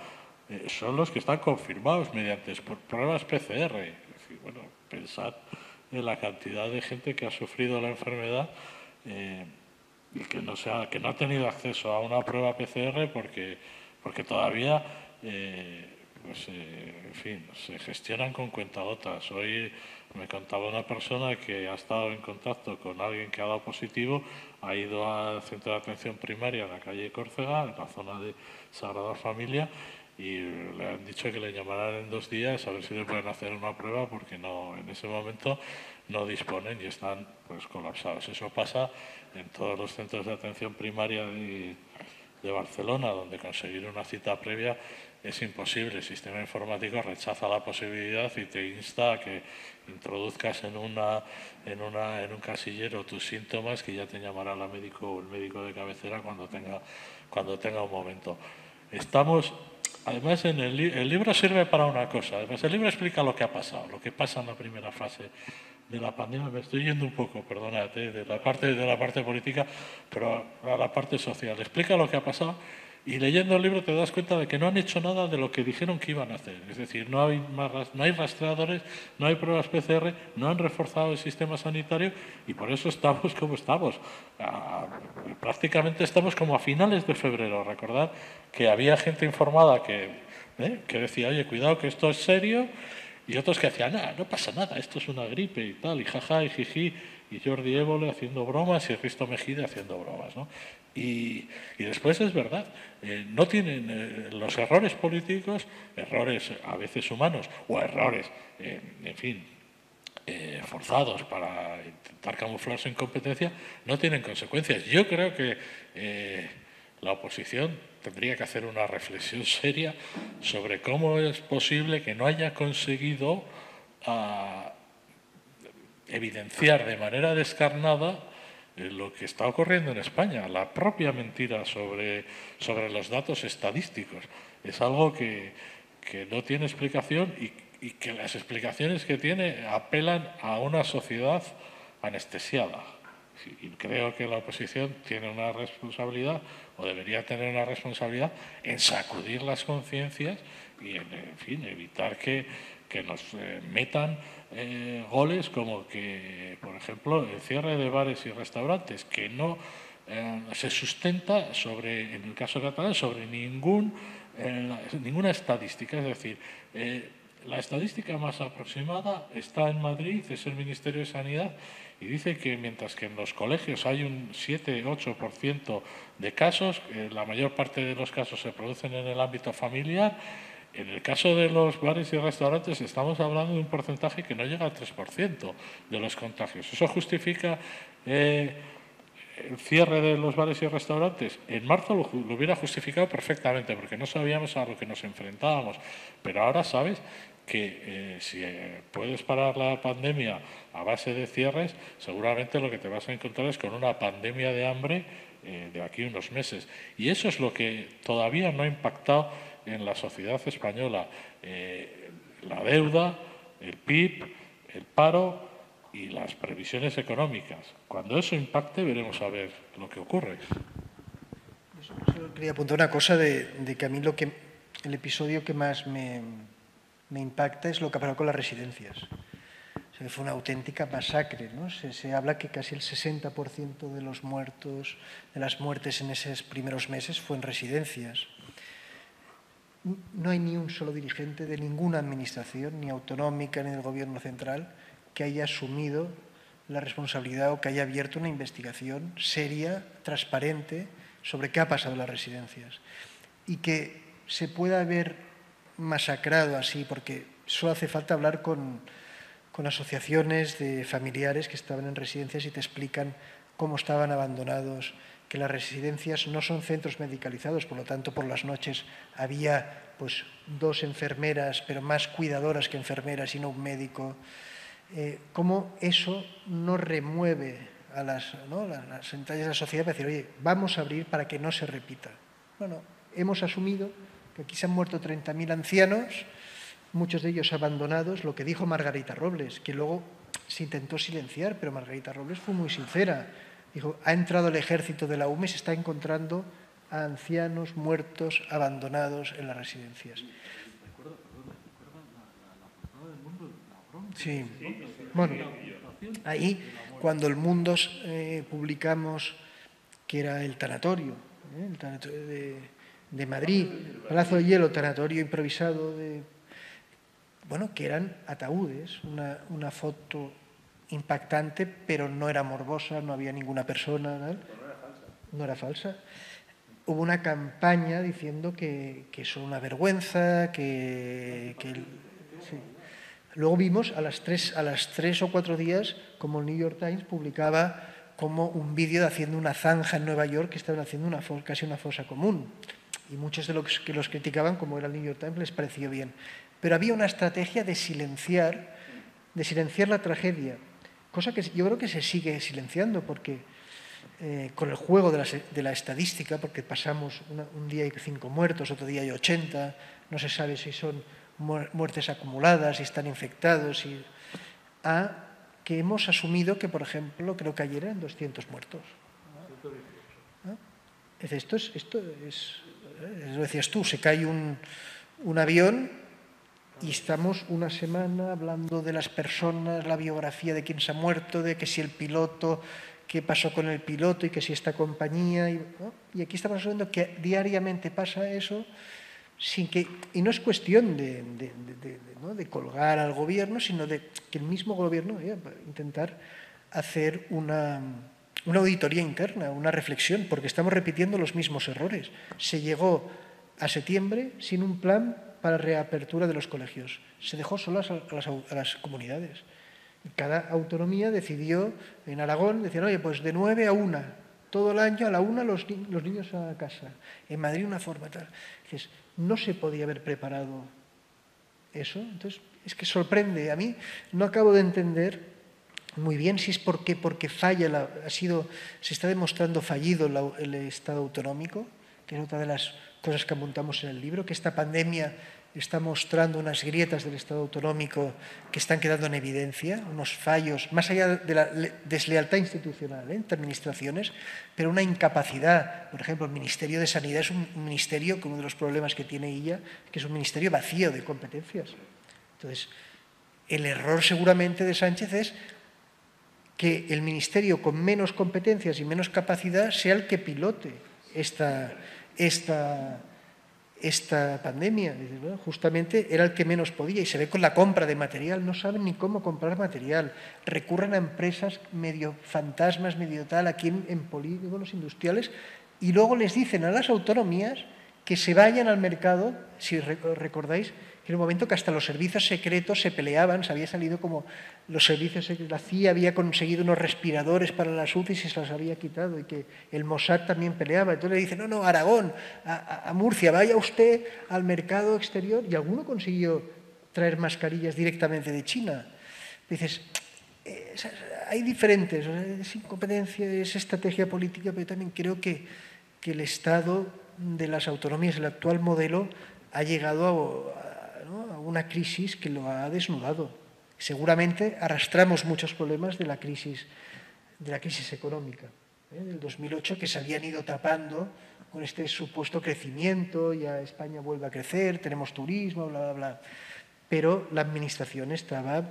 son los que están confirmados mediante pruebas PCR. Es decir, bueno, pensad en la cantidad de gente que ha sufrido la enfermedad y que no ha tenido acceso a una prueba PCR porque todavía en fin, se gestionan con cuentagotas. Hoy me contaba una persona que ha estado en contacto con alguien que ha dado positivo, ha ido al centro de atención primaria en la calle Córcega, en la zona de Sagrada Familia, y le han dicho que le llamarán en 2 días a ver si le pueden hacer una prueba, porque no, en ese momento no disponen y están pues colapsados. Eso pasa en todos los centros de atención primaria de Barcelona, donde conseguir una cita previa es imposible. El sistema informático rechaza la posibilidad y te insta a que introduzcas en un casillero tus síntomas, que ya te llamará la médico o el médico de cabecera cuando tenga un momento. Además, el libro sirve para una cosa. Además, el libro explica lo que ha pasado, lo que pasa en la primera fase de la pandemia. Me estoy yendo un poco, perdónate, de la parte política, pero a la parte social. Explica lo que ha pasado, y leyendo el libro te das cuenta de que no han hecho nada de lo que dijeron que iban a hacer. Es decir, no hay rastreadores, no hay pruebas PCR, no han reforzado el sistema sanitario, y por eso estamos como estamos. Prácticamente estamos como a finales de febrero. Recordad que había gente informada que decía, oye, cuidado que esto es serio, y otros que decían, no pasa nada, esto es una gripe y tal, y jaja, y jiji, y Jordi Évole haciendo bromas y Risto Mejide haciendo bromas, ¿no? Y después es verdad, no tienen los errores políticos, errores a veces humanos, o errores, en fin, forzados para intentar camuflar su incompetencia, no tienen consecuencias. Yo creo que la oposición tendría que hacer una reflexión seria sobre cómo es posible que no haya conseguido evidenciar de manera descarnada lo que está ocurriendo en España, la propia mentira sobre los datos estadísticos. Es algo que no tiene explicación y que las explicaciones que tiene apelan a una sociedad anestesiada. Y creo que la oposición tiene una responsabilidad, o debería tener una responsabilidad, en sacudir las conciencias y en fin, evitar que nos metan goles como que, por ejemplo, el cierre de bares y restaurantes, que no se sustenta sobre, en el caso catalán, sobre ninguna estadística. Es decir, la estadística más aproximada está en Madrid, es el Ministerio de Sanidad, y dice que mientras que en los colegios hay un 7-8% de casos, la mayor parte de los casos se producen en el ámbito familiar. En el caso de los bares y restaurantes estamos hablando de un porcentaje que no llega al 3% de los contagios. ¿Eso justifica el cierre de los bares y restaurantes? En marzo lo hubiera justificado perfectamente, porque no sabíamos a lo que nos enfrentábamos. Pero ahora sabes que si puedes parar la pandemia a base de cierres, seguramente lo que te vas a encontrar es con una pandemia de hambre de aquí a unos meses. Y eso es lo que todavía no ha impactado en la sociedad española. La deuda, el PIB, el paro y las previsiones económicas. Cuando eso impacte, veremos a ver lo que ocurre. Solo quería apuntar una cosa de que a mí el episodio que más me impacta es lo que ha pasado con las residencias. O sea, fue una auténtica masacre, ¿no? Se habla que casi el 60% de los muertos, de las muertes en esos primeros meses fue en residencias. No hay ni un solo dirigente de ninguna administración, ni autonómica ni del Gobierno central, que haya asumido la responsabilidad o que haya abierto una investigación seria, transparente, sobre qué ha pasado en las residencias. Y que se pueda haber masacrado así, porque solo hace falta hablar con asociaciones de familiares que estaban en residencias y te explican cómo estaban abandonados, que las residencias no son centros medicalizados, por lo tanto, por las noches había pues 2 enfermeras, pero más cuidadoras que enfermeras y no un médico. Cómo eso no remueve a las entrañas de la sociedad para decir, oye, vamos a abrir para que no se repita. Bueno, hemos asumido que aquí se han muerto 30.000 ancianos, muchos de ellos abandonados, lo que dijo Margarita Robles, que luego se intentó silenciar, pero Margarita Robles fue muy sincera. Dijo, ha entrado el ejército de la UME y se está encontrando a ancianos muertos, abandonados en las residencias. Sí, bueno, ahí cuando el Mundo publicamos que era el tanatorio de Madrid, Palacio de Hielo, tanatorio improvisado, que eran ataúdes, una foto impactante, pero no era morbosa, no había ninguna persona. No era falsa. Hubo una campaña diciendo que son una vergüenza, sí. Luego vimos a las 3 o 4 días como el New York Times publicaba como un vídeo de haciendo una zanja en Nueva York que estaban haciendo casi una fosa común. Y muchos de los que los criticaban, como era el New York Times, les pareció bien. Pero había una estrategia de silenciar la tragedia, cosa que yo creo que se sigue silenciando, porque con el juego de la estadística, porque pasamos un día hay 5 muertos, otro día hay 80, no se sabe si son muertes acumuladas, si están infectados, que hemos asumido que, por ejemplo, creo que ayer eran 200 muertos. ¿No? Esto es, lo decías tú, se cae un avión y estamos una semana hablando de las personas, la biografía de quién se ha muerto, de que si el piloto, qué pasó con el piloto y que si esta compañía. Y aquí estamos hablando que diariamente pasa eso, y no es cuestión de colgar al gobierno, sino de que el mismo gobierno intentar hacer una auditoría interna, una reflexión, porque estamos repitiendo los mismos errores. Se llegó a septiembre sin un plan para reapertura de los colegios. Se dejó solas a las comunidades. Cada autonomía decidió, en Aragón, decían, oye, pues de 9 a 1, todo el año a la 1 los niños a casa. En Madrid una forma tal. Entonces, no se podía haber preparado eso. Entonces, es que sorprende. A mí no acabo de entender muy bien si es porque falla, se está demostrando fallido el Estado autonómico, que es otra de las cosas que apuntamos en el libro, que esta pandemia está mostrando unas grietas del Estado autonómico que están quedando en evidencia, unos fallos, más allá de la deslealtad institucional entre administraciones, pero una incapacidad. Por ejemplo, el Ministerio de Sanidad es un ministerio que uno de los problemas que tiene ella, que es un ministerio vacío de competencias. Entonces, el error seguramente de Sánchez es que el ministerio con menos competencias y menos capacidad sea el que pilote esta pandemia. Bueno, justamente era el que menos podía, y se ve con la compra de material, no saben ni cómo comprar material, recurren a empresas medio fantasmas, medio tal, aquí en polígonos industriales, y luego les dicen a las autonomías que se vayan al mercado. Si recordáis, en un momento que hasta los servicios secretos se peleaban, se había salido como los servicios secretos, la CIA había conseguido unos respiradores para las UCIs y se los había quitado, y que el Mossad también peleaba. Entonces le dicen, no, Aragón, a Murcia, vaya usted al mercado exterior, y alguno consiguió traer mascarillas directamente de China. Dices, hay diferentes, es incompetencia, es estrategia política, pero también creo que el Estado de las autonomías, el actual modelo, ha llegado a una crisis que lo ha desnudado. Seguramente arrastramos muchos problemas de la crisis económica del 2008, que se habían ido tapando con este supuesto crecimiento, ya España vuelve a crecer, tenemos turismo, bla, bla, bla. Pero la administración estaba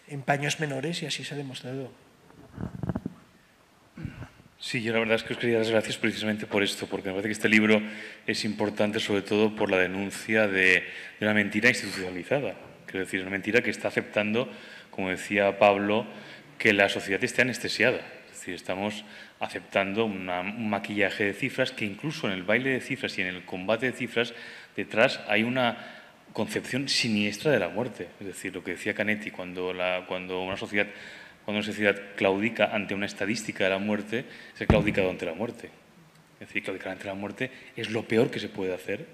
en paños menores y así se ha demostrado. Sí, yo la verdad es que os quería dar las gracias precisamente por esto, porque me parece que este libro es importante sobre todo por la denuncia de una mentira institucionalizada. Quiero decir, una mentira que está aceptando, como decía Pablo, que la sociedad esté anestesiada. Es decir, estamos aceptando un maquillaje de cifras que incluso en el baile de cifras y en el combate de cifras detrás hay una concepción siniestra de la muerte. Es decir, lo que decía Canetti, cuando una sociedad claudica ante una estadística de la muerte, se ha claudicado ante la muerte. Es decir, claudicar ante la muerte es lo peor que se puede hacer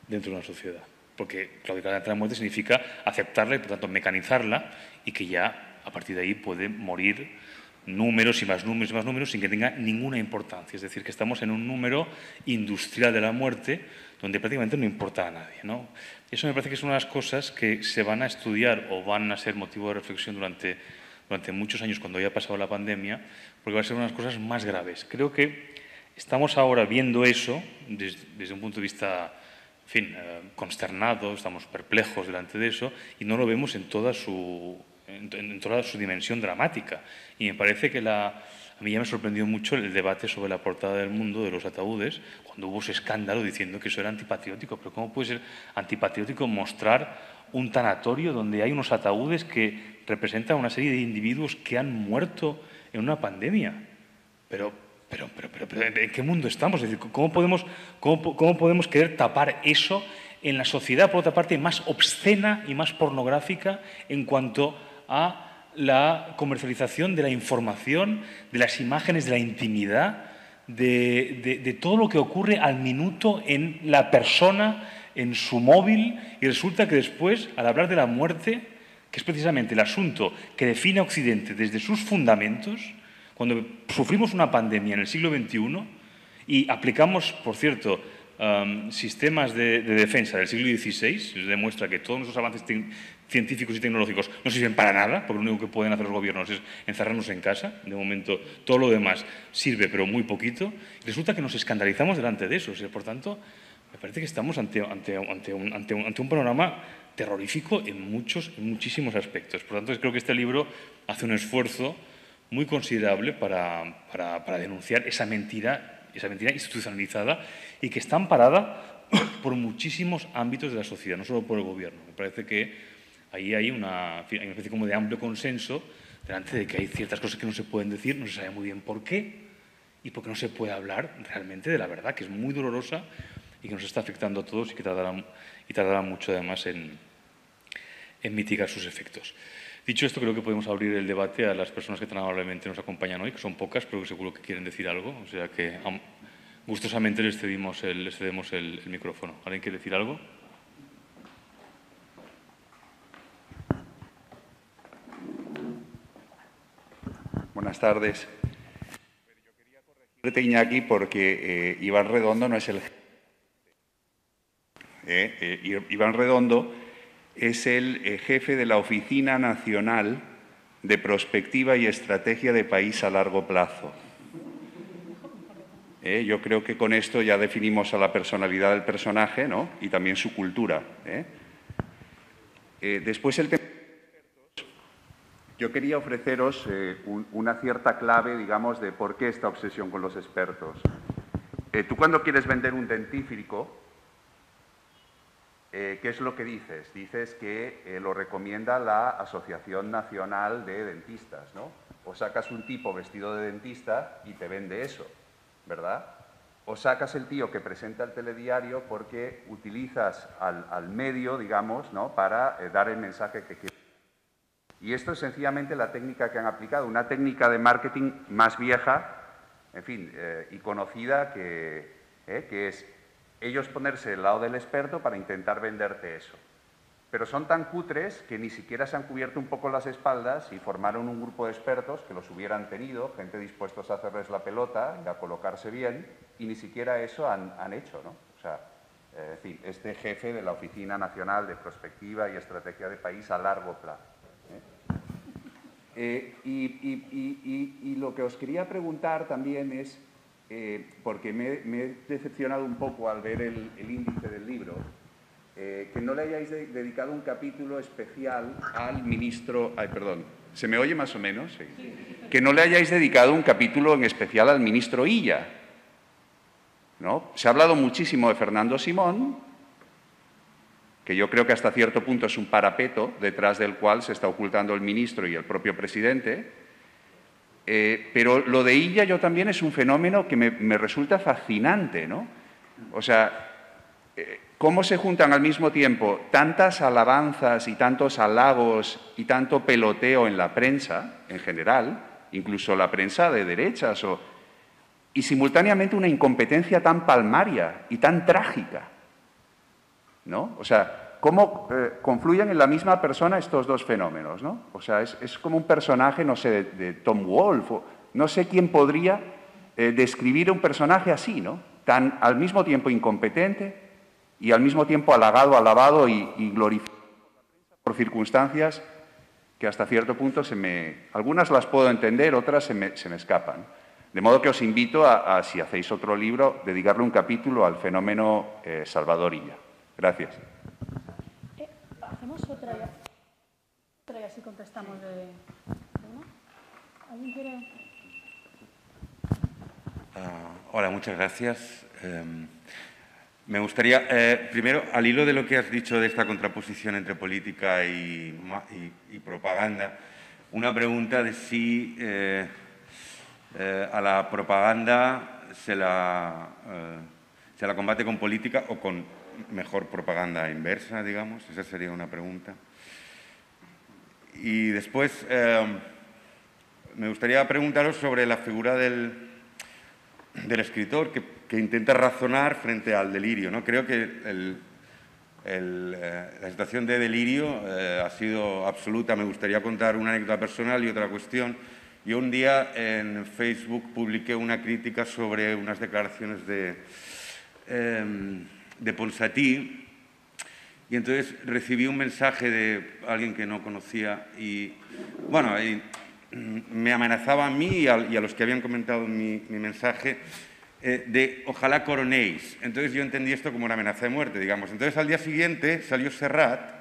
dentro de una sociedad. Porque claudicar ante la muerte significa aceptarla y, por tanto, mecanizarla, y que ya, a partir de ahí, pueden morir números y más números y más números sin que tenga ninguna importancia. Es decir, que estamos en un número industrial de la muerte donde prácticamente no importa a nadie, ¿no? Eso me parece que es una de las cosas que se van a estudiar o van a ser motivo de reflexión durante muchos años, cuando haya pasado la pandemia, porque va a ser una de las cosas más graves. Creo que estamos ahora viendo eso desde un punto de vista, en fin, consternado, estamos perplejos delante de eso, y no lo vemos en toda su dimensión dramática. Y me parece que a mí ya me sorprendió mucho el debate sobre la portada del Mundo de los ataúdes, cuando hubo ese escándalo diciendo que eso era antipatriótico. Pero ¿cómo puede ser antipatriótico mostrar un tanatorio donde hay unos ataúdes que representan una serie de individuos que han muerto en una pandemia? Pero ¿en qué mundo estamos? Es decir, ¿cómo podemos querer tapar eso en la sociedad, por otra parte, más obscena y más pornográfica en cuanto a la comercialización de la información, de las imágenes, de la intimidad, de todo lo que ocurre al minuto en la persona, en su móvil? Y resulta que después, al hablar de la muerte, que es precisamente el asunto que define a Occidente desde sus fundamentos, cuando sufrimos una pandemia en el siglo XXI y aplicamos, por cierto, sistemas de defensa del siglo XVI, se demuestra que todos nuestros avances científicos y tecnológicos no sirven para nada, porque lo único que pueden hacer los gobiernos es encerrarnos en casa. De momento, todo lo demás sirve, pero muy poquito. Y resulta que nos escandalizamos delante de eso. O sea, por tanto, me parece que estamos ante un panorama terrorífico en muchísimos aspectos. Por tanto, creo que este libro hace un esfuerzo muy considerable para denunciar esa mentira institucionalizada, y que está amparada por muchísimos ámbitos de la sociedad, no solo por el gobierno. Me parece que ahí hay una especie como de amplio consenso delante de que hay ciertas cosas que no se pueden decir, no se sabe muy bien por qué, y porque no se puede hablar realmente de la verdad, que es muy dolorosa y que nos está afectando a todos, y que tardará mucho además en mitigar sus efectos. Dicho esto, creo que podemos abrir el debate a las personas que tan amablemente nos acompañan hoy, que son pocas, pero que seguro que quieren decir algo. O sea que gustosamente les cedemos el micrófono. ¿Alguien quiere decir algo? buenas tardes. Yo quería corregirte, Iñaki, porque Iván Redondo no es el... Iván Redondo es el jefe de la Oficina Nacional de Prospectiva y Estrategia de País a Largo Plazo. Yo creo que con esto ya definimos a la personalidad del personaje, ¿no? Y también su cultura. Después el tema de expertos, yo quería ofreceros una cierta clave, digamos, de por qué esta obsesión con los expertos. Tú cuando quieres vender un dentífrico, ¿qué es lo que dices? Dices que lo recomienda la Asociación Nacional de Dentistas, ¿no? O sacas un tipo vestido de dentista y te vende eso, ¿verdad? O sacas el tío que presenta el telediario porque utilizas al medio, digamos, ¿no? Para dar el mensaje que quieres. Y esto es sencillamente la técnica que han aplicado, una técnica de marketing más vieja, en fin, y conocida que es ellos ponerse del lado del experto para intentar venderte eso. Pero son tan cutres que ni siquiera se han cubierto un poco las espaldas y formaron un grupo de expertos que los hubieran tenido, gente dispuestos a hacerles la pelota y a colocarse bien, y ni siquiera eso han hecho, ¿no? O sea, en fin, este jefe de la Oficina Nacional de Prospectiva y Estrategia de País a largo plazo. Y lo que os quería preguntar también es, porque me he decepcionado un poco al ver el índice del libro, que no le hayáis dedicado un capítulo especial al ministro... Ay, perdón, ¿se me oye más o menos? Sí. Que no le hayáis dedicado un capítulo en especial al ministro Illa, ¿no? Se ha hablado muchísimo de Fernando Simón, que yo creo que hasta cierto punto es un parapeto detrás del cual se está ocultando el ministro y el propio presidente, pero lo de Illa yo también es un fenómeno que me resulta fascinante, ¿no? O sea, cómo se juntan al mismo tiempo tantas alabanzas y tantos halagos y tanto peloteo en la prensa, en general, incluso la prensa de derechas, y simultáneamente una incompetencia tan palmaria y tan trágica, ¿no? O sea, cómo confluyen en la misma persona estos dos fenómenos, ¿no? O sea, es como un personaje, no sé, de Tom Wolfe, no sé quién podría describir un personaje así, ¿no? Tan al mismo tiempo incompetente y al mismo tiempo halagado, alabado y glorificado por circunstancias que hasta cierto punto algunas las puedo entender, otras se me escapan. De modo que os invito a, si hacéis otro libro, dedicarle un capítulo al fenómeno Salvador Illa. Gracias. Hacemos otra y así contestamos de uno. ¿Alguien quiere? Hola, muchas gracias. Me gustaría, primero, al hilo de lo que has dicho de esta contraposición entre política y propaganda, una pregunta de si a la propaganda se la combate con política o con mejor propaganda inversa, digamos. Esa sería una pregunta. Y después me gustaría preguntaros sobre la figura del escritor que intenta razonar frente al delirio, ¿no? Creo que la situación de delirio ha sido absoluta. Me gustaría contar una anécdota personal y otra cuestión. Yo un día en Facebook publiqué una crítica sobre unas declaraciones de Ponsatí y entonces recibí un mensaje de alguien que no conocía y, bueno, me amenazaba a mí y a los que habían comentado mi mensaje de ojalá coronéis. Entonces yo entendí esto como una amenaza de muerte, digamos. Entonces al día siguiente salió Serrat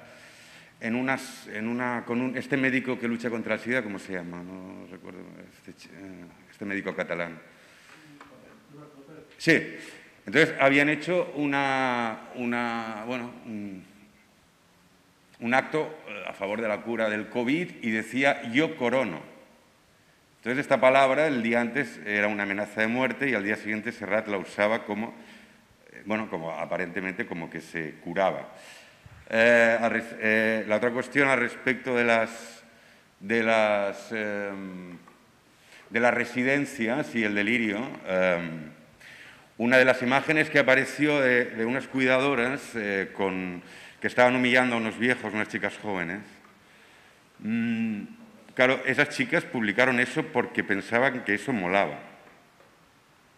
con este médico que lucha contra la SIDA, ¿cómo se llama? No recuerdo, este médico catalán. Sí. Entonces habían hecho un acto a favor de la cura del COVID y decía yo corono. Entonces esta palabra el día antes era una amenaza de muerte y al día siguiente Serrat la usaba como aparentemente como que se curaba. La otra cuestión al respecto de las residencias y el delirio. Una de las imágenes que apareció de unas cuidadoras que estaban humillando a unos viejos, unas chicas jóvenes, claro, esas chicas publicaron eso porque pensaban que eso molaba.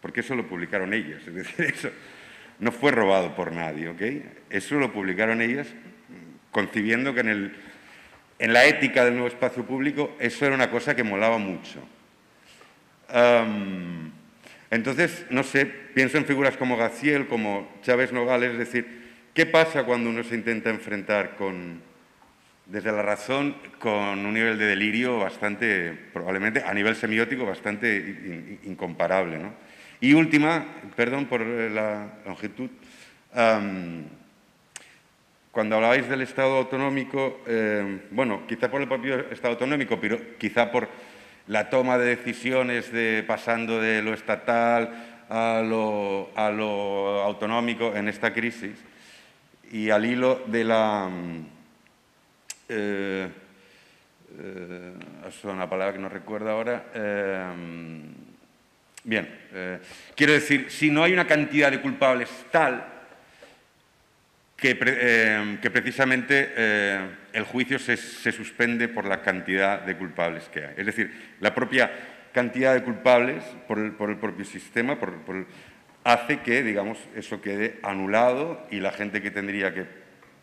Porque eso lo publicaron ellas. Es decir, eso no fue robado por nadie, ¿ok? Eso lo publicaron ellas concibiendo que en la ética del nuevo espacio público eso era una cosa que molaba mucho. Entonces, no sé, pienso en figuras como Gaziel, como Chávez Nogales, es decir, ¿qué pasa cuando uno se intenta enfrentar desde la razón con un nivel de delirio bastante, probablemente a nivel semiótico, bastante incomparable, ¿no? Y última, perdón por la longitud, cuando hablabais del Estado autonómico, bueno, quizá por el propio Estado autonómico, pero quizá por la toma de decisiones pasando de lo estatal a lo autonómico en esta crisis, y al hilo de la... es una palabra que no recuerdo ahora. Bien, quiero decir, si no hay una cantidad de culpables tal que precisamente el juicio se suspende por la cantidad de culpables que hay. Es decir, la propia cantidad de culpables por el propio sistema hace que, digamos, eso quede anulado y la gente que tendría que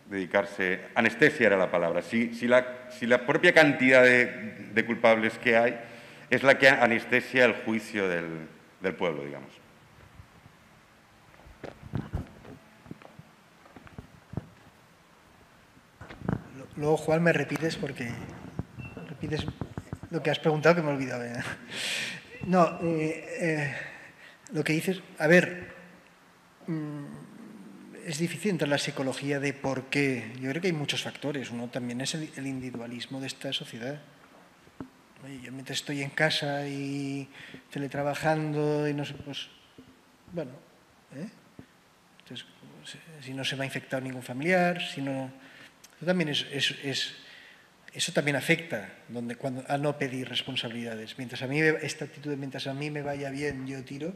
dedicarse... Anestesia era la palabra. Si la propia cantidad de culpables que hay es la que anestesia el juicio del pueblo, digamos. Luego, Juan, me repites porque repites lo que has preguntado que me he olvidado. No, lo que dices, a ver, es difícil entrar en la psicología de por qué. Yo creo que hay muchos factores. Uno también es el individualismo de esta sociedad. Yo mientras estoy en casa y teletrabajando y no sé, pues, bueno, entonces, si no se me ha infectado ningún familiar, si no... Eso también eso también afecta a no pedir responsabilidades. Esta actitud de mientras a mí me vaya bien, yo tiro.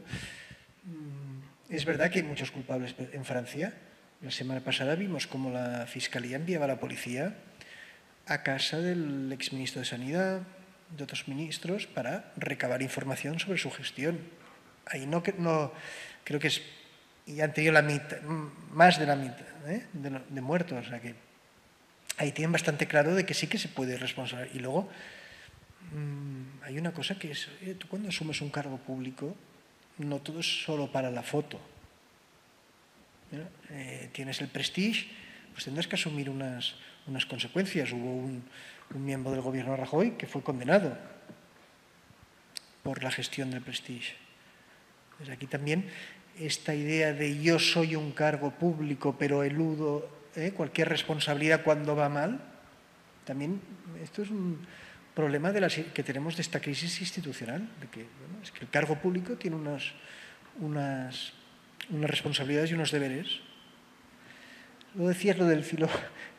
Es verdad que hay muchos culpables en Francia. La semana pasada vimos cómo la Fiscalía enviaba a la policía a casa del exministro de Sanidad, de otros ministros, para recabar información sobre su gestión. Ahí no creo que es... Y han tenido más de la mitad de muertos. O sea que ahí tienen bastante claro de que sí que se puede responsabilizar. Y luego hay una cosa que es, tú cuando asumes un cargo público, no todo es solo para la foto. Tienes el prestige, pues tendrás que asumir unas consecuencias. Hubo un miembro del gobierno de Rajoy que fue condenado por la gestión del prestige. Pues aquí también esta idea de yo soy un cargo público pero eludo cualquier responsabilidad cuando va mal, también esto es un problema que tenemos de esta crisis institucional, de que, bueno, es que el cargo público tiene unas responsabilidades y unos deberes. Luego decías lo del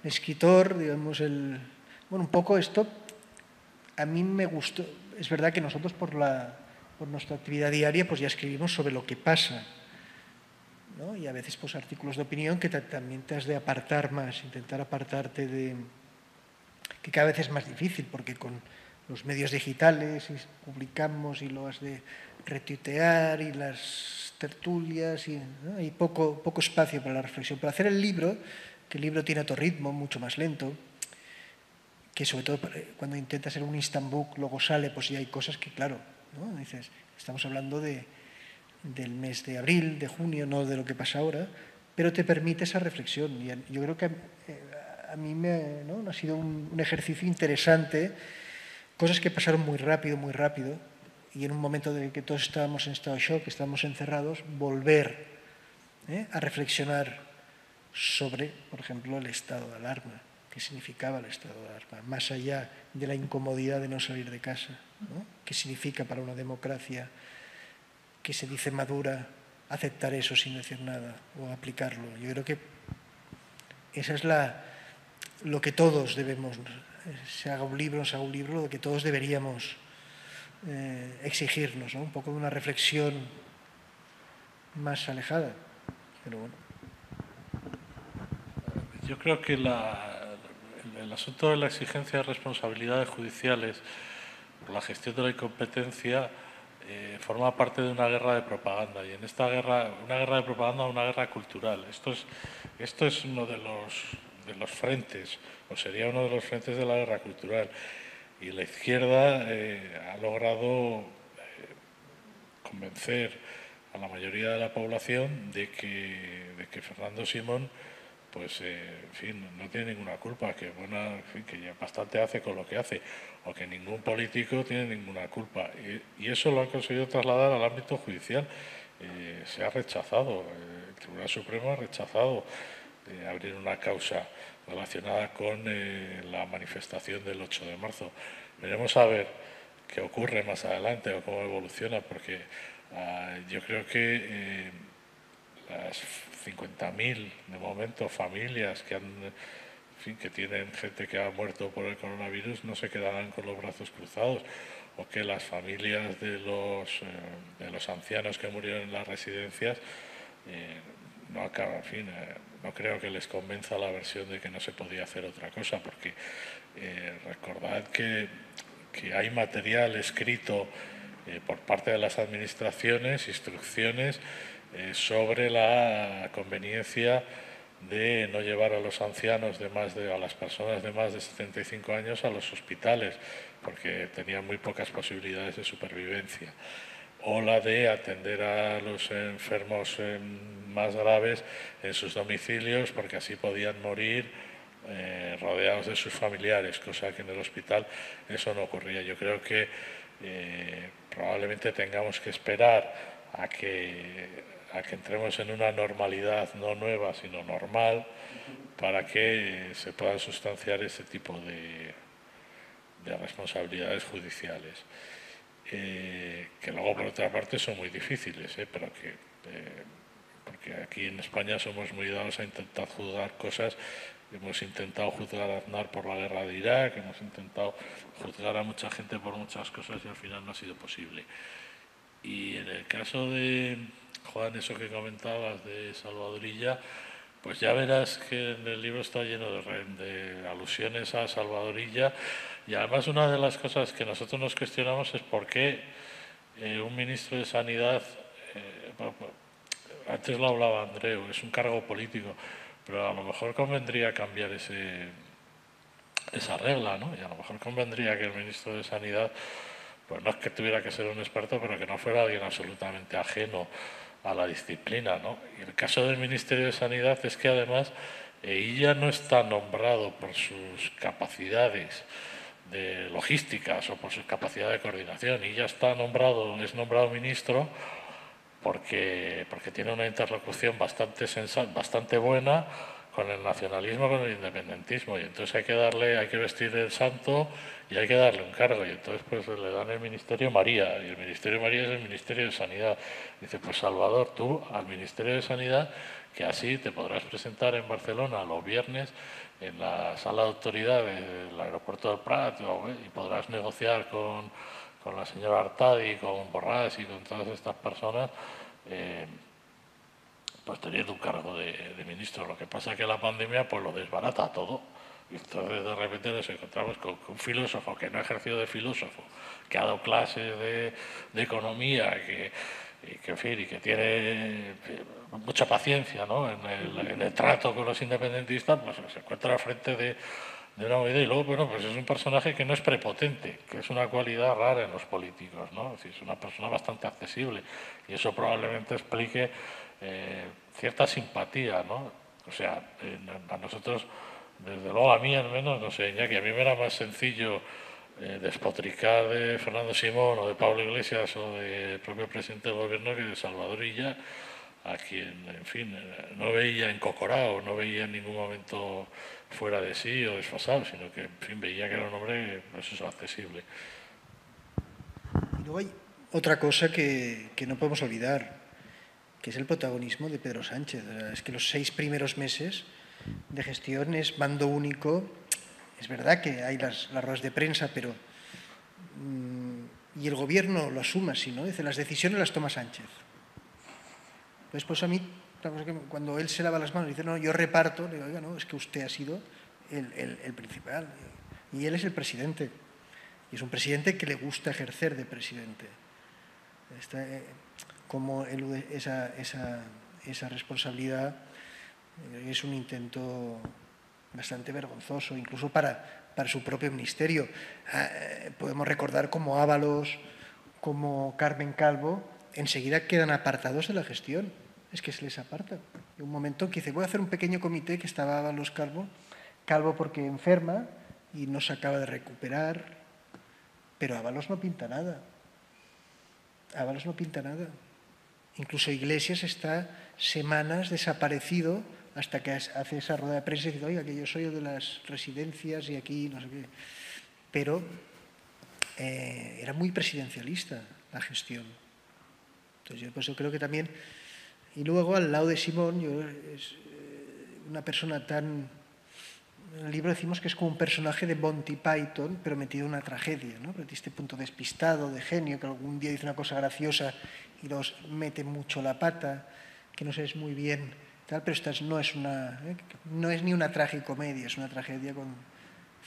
escritor, digamos, bueno, un poco esto a mí me gustó. Es verdad que nosotros por nuestra actividad diaria pues ya escribimos sobre lo que pasa, ¿no? Y a veces pues artículos de opinión que también te has de apartar más, intentar apartarte de... que cada vez es más difícil porque con los medios digitales y publicamos y lo has de retuitear y las tertulias y ¿no? Hay poco espacio para la reflexión. Para hacer el libro, que el libro tiene otro ritmo, mucho más lento, que sobre todo cuando intentas hacer un instant book luego sale, pues ya hay cosas que claro, ¿no? Dices, estamos hablando del mes de abril, de junio, no de lo que pasa ahora, pero te permite esa reflexión. Y yo creo que a mí ¿no? Ha sido un ejercicio interesante, cosas que pasaron muy rápido, y en un momento de que todos estábamos en estado de shock, estábamos encerrados, volver a reflexionar sobre, por ejemplo, el estado de alarma, qué significaba el estado de alarma, más allá de la incomodidad de no salir de casa, ¿no? Qué significa para una democracia que se dice madura aceptar eso sin decir nada o aplicarlo. Yo creo que esa es lo que todos debemos, se haga un libro, no se haga un libro, lo que todos deberíamos exigirnos, ¿no? Un poco de una reflexión más alejada, pero bueno. Yo creo que el asunto de la exigencia de responsabilidades judiciales por la gestión de la incompetencia forma parte de una guerra de propaganda, y en esta guerra, una guerra de propaganda, una guerra cultural. Esto es uno de los frentes, o sería uno de los frentes de la guerra cultural, y la izquierda ha logrado convencer a la mayoría de la población de que Fernando Simón, pues, en fin, no tiene ninguna culpa, que ya bastante hace con lo que hace, o que ningún político tiene ninguna culpa. Y eso lo han conseguido trasladar al ámbito judicial. Se ha rechazado, el Tribunal Supremo ha rechazado abrir una causa relacionada con la manifestación del 8 de marzo. Veremos a ver qué ocurre más adelante o cómo evoluciona, porque yo creo que las 50.000 de momento familias que tienen gente que ha muerto por el coronavirus no se quedarán con los brazos cruzados, o que las familias de los ancianos que murieron en las residencias no acaban, no creo que les convenza la versión de que no se podía hacer otra cosa, porque recordad que hay material escrito por parte de las administraciones, instrucciones sobre la conveniencia de no llevar a los ancianos a las personas de más de 75 años a los hospitales, porque tenían muy pocas posibilidades de supervivencia, o la de atender a los enfermos más graves en sus domicilios, porque así podían morir rodeados de sus familiares, cosa que en el hospital eso no ocurría. Yo creo que probablemente tengamos que esperar a que entremos en una normalidad no nueva, sino normal, para que se puedan sustanciar ese tipo de responsabilidades judiciales. Que luego, por otra parte, son muy difíciles, pero porque aquí en España somos muy dados a intentar juzgar cosas. Hemos intentado juzgar a Aznar por la guerra de Irak, hemos intentado juzgar a mucha gente por muchas cosas y al final no ha sido posible. Y en el caso de, Juan, eso que comentabas de Salvadorilla, pues ya verás que en el libro está lleno de alusiones a Salvadorilla, y además una de las cosas que nosotros nos cuestionamos es por qué un ministro de Sanidad, antes lo hablaba Andreu, es un cargo político, pero a lo mejor convendría cambiar esa regla, ¿no? Y a lo mejor convendría que el ministro de Sanidad, pues no es que tuviera que ser un experto, pero que no fuera alguien absolutamente ajeno a la disciplina, ¿no? Y el caso del Ministerio de Sanidad es que además ella no está nombrado por sus capacidades de logísticas o por su capacidad de coordinación, ella es nombrado ministro porque tiene una interlocución bastante buena con el nacionalismo, con el independentismo, y entonces hay que vestir el santo y hay que darle un cargo, y entonces pues le dan el Ministerio María, y el Ministerio María es el Ministerio de Sanidad. Dice, pues Salvador, tú al Ministerio de Sanidad, que así te podrás presentar en Barcelona los viernes en la sala de autoridad del aeropuerto del Prat, y podrás negociar con la señora Artadi, con Borràs y con todas estas personas, pues teniendo un cargo de ministro. Lo que pasa es que la pandemia pues lo desbarata todo. Y entonces de repente nos encontramos con un filósofo que no ha ejercido de filósofo, que ha dado clases de economía, en fin, y que tiene mucha paciencia, ¿no? en el trato con los independentistas, pues se encuentra al frente de una movida, y luego, bueno, pues es un personaje que no es prepotente, que es una cualidad rara en los políticos, ¿no? Es decir, es una persona bastante accesible, y eso probablemente explique cierta simpatía, ¿no? O sea, a nosotros, desde luego a mí al menos, no sé, Iñaki, a mí me era más sencillo despotricar de Fernando Simón o de Pablo Iglesias o del propio presidente del gobierno que de Salvadorilla, a quien, en fin, no veía encocorado, no veía en ningún momento fuera de sí o desfasado, sino que, en fin, veía que era un hombre, pues eso, accesible. Y luego hay otra cosa que no podemos olvidar, que es el protagonismo de Pedro Sánchez. Es que los 6 primeros meses de gestión es mando único. Es verdad que hay las ruedas de prensa, pero y el gobierno lo asume así, ¿no? Dice, las decisiones las toma Sánchez. Entonces, pues a mí, cuando él se lava las manos y dice, no, yo reparto, le digo, oiga, no, es que usted ha sido el principal. Y él es el presidente. Y es un presidente que le gusta ejercer de presidente. Como esa responsabilidad es un intento bastante vergonzoso, incluso para su propio ministerio. Podemos recordar como Ábalos, como Carmen Calvo, enseguida quedan apartados de la gestión. Es que se les aparta. En un momento que dice, voy a hacer un pequeño comité, que estaba Ábalos Calvo porque enferma y no se acaba de recuperar, pero Ábalos no pinta nada. Ábalos no pinta nada. Incluso Iglesias está semanas desaparecido hasta que hace esa rueda de prensa y dice, oiga, que yo soy el de las residencias y aquí no sé qué. Pero era muy presidencialista la gestión. Entonces yo por eso creo que también... Y luego al lado de Simón, es una persona tan... En el libro decimos que es como un personaje de Monty Python, pero metido en una tragedia, ¿no? Pero tiene este punto despistado, de genio, que algún día dice una cosa graciosa y los mete mucho la pata, que no sabes muy bien, tal, pero esta no es ni una tragicomedia, es una tragedia con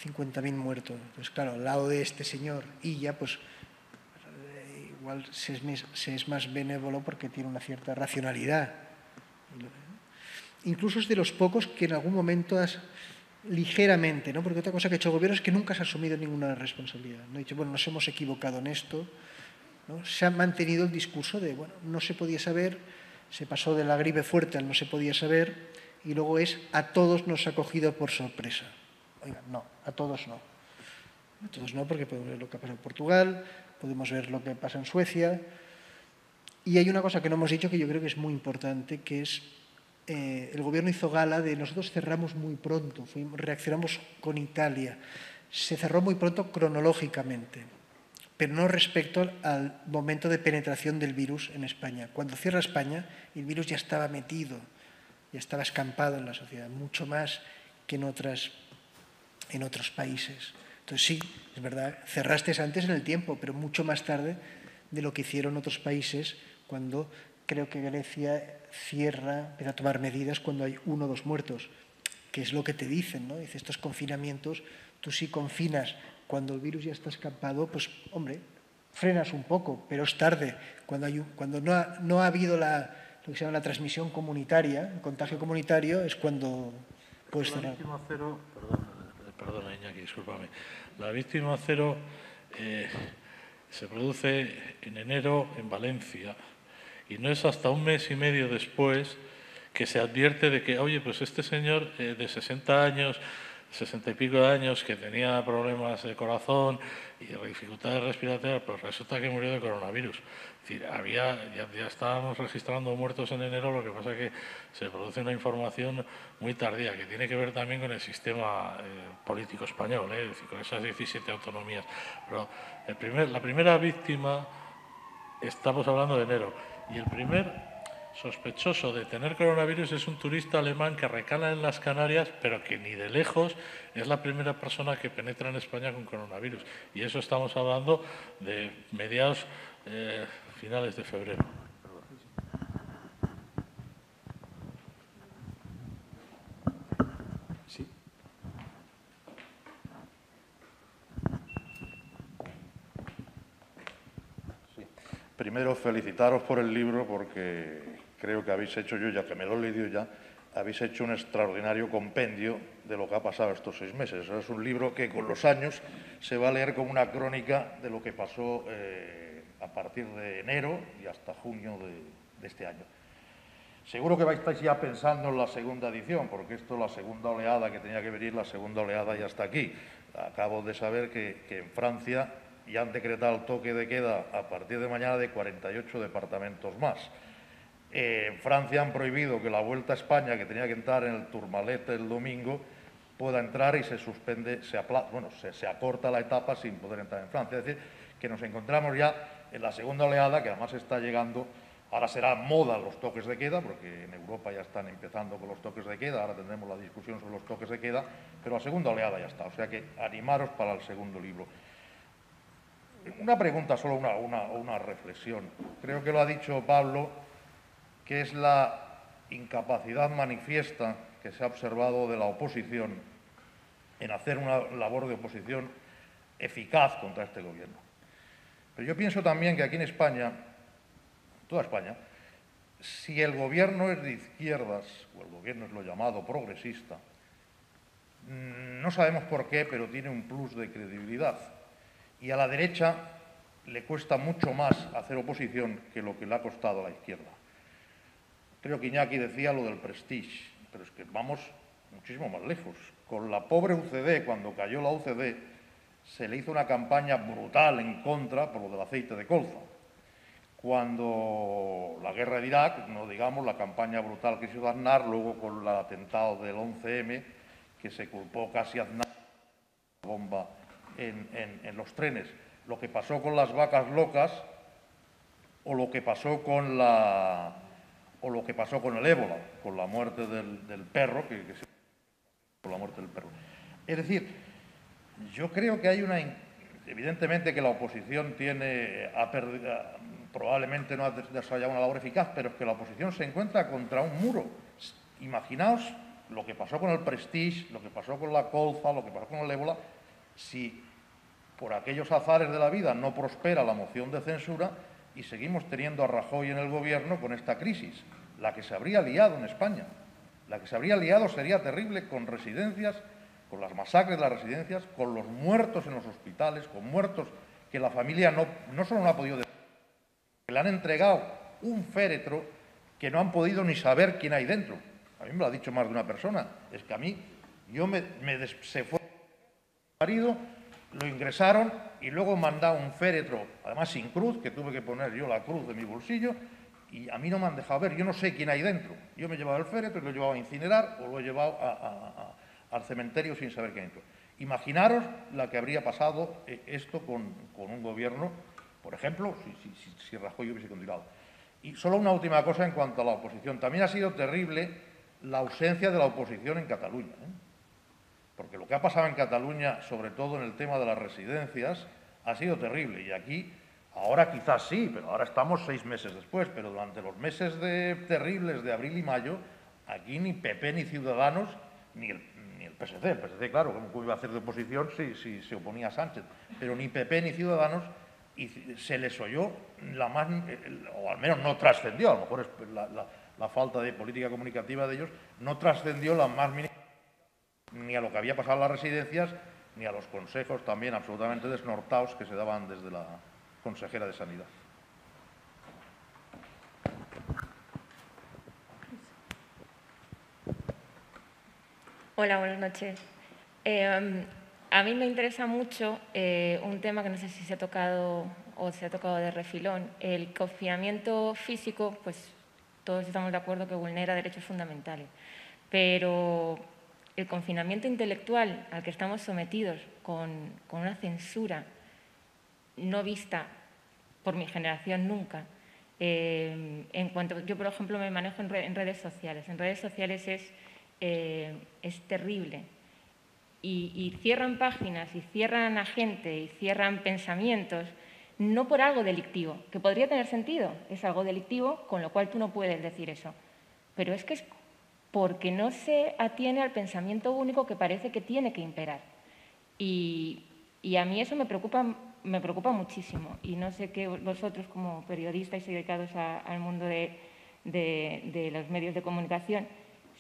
50.000 muertos. Entonces, claro, al lado de este señor, Illa, pues igual se es más benévolo porque tiene una cierta racionalidad. Incluso es de los pocos que en algún momento ligeramente, ¿no? Porque otra cosa que ha hecho el gobierno es que nunca se ha asumido ninguna responsabilidad. No ha dicho, bueno, nos hemos equivocado en esto, ¿no? Se ha mantenido el discurso de, bueno, no se podía saber, se pasó de la gripe fuerte al no se podía saber, y luego a todos nos ha cogido por sorpresa. Oiga, no, a todos no. A todos no, porque podemos ver lo que ha pasado en Portugal, podemos ver lo que pasa en Suecia, y hay una cosa que no hemos dicho que yo creo que es muy importante, que es el gobierno hizo gala de nosotros cerramos muy pronto, reaccionamos con Italia, se cerró muy pronto cronológicamente, pero no respecto al momento de penetración del virus en España. Cuando cierra España, el virus ya estaba metido, ya estaba escampado en la sociedad, mucho más que en otros países. Entonces sí, es verdad, cerraste antes en el tiempo, pero mucho más tarde de lo que hicieron otros países cuando creo que Grecia empieza a tomar medidas cuando hay 1 o 2 muertos, que es lo que te dicen, ¿no? Dice, estos confinamientos, tú sí confinas cuando el virus ya está escapado, pues, hombre, frenas un poco, pero es tarde. Cuando no ha habido lo que se llama la transmisión comunitaria, el contagio comunitario, es cuando puedes cerrar. La víctima cero, perdona Iñaki, discúlpame. La víctima cero se produce en enero en Valencia. Y no es hasta un mes y medio después que se advierte de que, oye, pues este señor de 60 años, 60 y pico de años, que tenía problemas de corazón y dificultades respiratorias, pues resulta que murió de coronavirus. Es decir, ya estábamos registrando muertos en enero, lo que pasa es que se produce una información muy tardía, que tiene que ver también con el sistema político español, es decir, con esas 17 autonomías. Pero la primera víctima, estamos hablando de enero. Y el primer sospechoso de tener coronavirus es un turista alemán que recala en las Canarias, pero que ni de lejos es la primera persona que penetra en España con coronavirus. Y eso estamos hablando de mediados, finales de febrero. Sí. Primero, felicitaros por el libro porque creo que habéis hecho, yo ya que me lo he leído ya, habéis hecho un extraordinario compendio de lo que ha pasado estos 6 meses. Es un libro que con los años se va a leer como una crónica de lo que pasó a partir de enero y hasta junio de este año. Seguro que estáis ya pensando en la segunda edición, porque esto, la segunda oleada que tenía que venir, la segunda oleada ya está aquí. Acabo de saber que en Francia ya han decretado el toque de queda a partir de mañana de 48 departamentos más. En Francia han prohibido que la Vuelta a España, que tenía que entrar en el Tourmalet el domingo, pueda entrar y se suspende, se acorta la etapa sin poder entrar en Francia. Es decir, que nos encontramos ya en la segunda oleada, que además está llegando. Ahora será moda los toques de queda, porque en Europa ya están empezando con los toques de queda, ahora tendremos la discusión sobre los toques de queda, pero la segunda oleada ya está. O sea que animaros para el segundo libro. Una pregunta, solo una reflexión. Creo que lo ha dicho Pablo, que es la incapacidad manifiesta que se ha observado de la oposición en hacer una labor de oposición eficaz contra este gobierno. Pero yo pienso también que aquí en España, toda España, si el gobierno es de izquierdas, o el gobierno es lo llamado progresista, no sabemos por qué, pero tiene un plus de credibilidad. Y a la derecha le cuesta mucho más hacer oposición que lo que le ha costado a la izquierda. Creo que Iñaki decía lo del Prestige, pero es que vamos muchísimo más lejos. Con la pobre UCD, cuando cayó la UCD, se le hizo una campaña brutal en contra por lo del aceite de colza. Cuando la guerra de Irak, no digamos la campaña brutal que hizo Aznar, luego con el atentado del 11M, que se culpó casi a Aznar de la bomba en los trenes. Lo que pasó con las vacas locas o lo que pasó con el ébola, con la muerte del perro, con la muerte del perro. Es decir, yo creo que hay evidentemente que la oposición probablemente no ha desarrollado una labor eficaz, pero es que la oposición se encuentra contra un muro. Imaginaos lo que pasó con el Prestige, lo que pasó con la colza, lo que pasó con el ébola, si por aquellos azares de la vida no prospera la moción de censura y seguimos teniendo a Rajoy en el gobierno con esta crisis, la que se habría liado en España. La que se habría liado sería terrible con residencias, con las masacres de las residencias, con los muertos en los hospitales, con muertos que la familia no solo no ha podido decir, que le han entregado un féretro que no han podido ni saber quién hay dentro. A mí me lo ha dicho más de una persona. Es que a mí, se fue mi marido, lo ingresaron y luego me han dado un féretro, además sin cruz, que tuve que poner yo la cruz de mi bolsillo, y a mí no me han dejado ver. Yo no sé quién hay dentro. Yo me he llevado el féretro y lo he llevado a incinerar o lo he llevado al cementerio sin saber quién hay dentro. Imaginaros la que habría pasado esto con un gobierno, por ejemplo, si Rajoy hubiese continuado. Y solo una última cosa en cuanto a la oposición. También ha sido terrible la ausencia de la oposición en Cataluña, porque lo que ha pasado en Cataluña, sobre todo en el tema de las residencias, ha sido terrible. Y aquí, ahora quizás sí, pero ahora estamos 6 meses después, pero durante los meses terribles de abril y mayo, aquí ni PP ni Ciudadanos, ni el PSC. El PSC, claro, ¿cómo iba a hacer de oposición si se oponía a Sánchez? Pero ni PP ni Ciudadanos, y se les oyó o al menos no trascendió, a lo mejor es la falta de política comunicativa de ellos, no trascendió la más mínima ni a lo que había pasado en las residencias, ni a los consejos también absolutamente desnortados que se daban desde la consejera de Sanidad. Hola, buenas noches. A mí me interesa mucho un tema que no sé si se ha tocado o se ha tocado de refilón. El confinamiento físico, pues todos estamos de acuerdo que vulnera derechos fundamentales, pero el confinamiento intelectual al que estamos sometidos con una censura no vista por mi generación nunca. Yo, por ejemplo, me manejo en redes sociales. En redes sociales es terrible. Y cierran páginas, y cierran a gente, y cierran pensamientos, no por algo delictivo, que podría tener sentido. Es algo delictivo, con lo cual tú no puedes decir eso. Pero es que es porque no se atiene al pensamiento único que parece que tiene que imperar. Y a mí eso me preocupa muchísimo. Y no sé qué vosotros, como periodistas y dedicados al mundo de los medios de comunicación,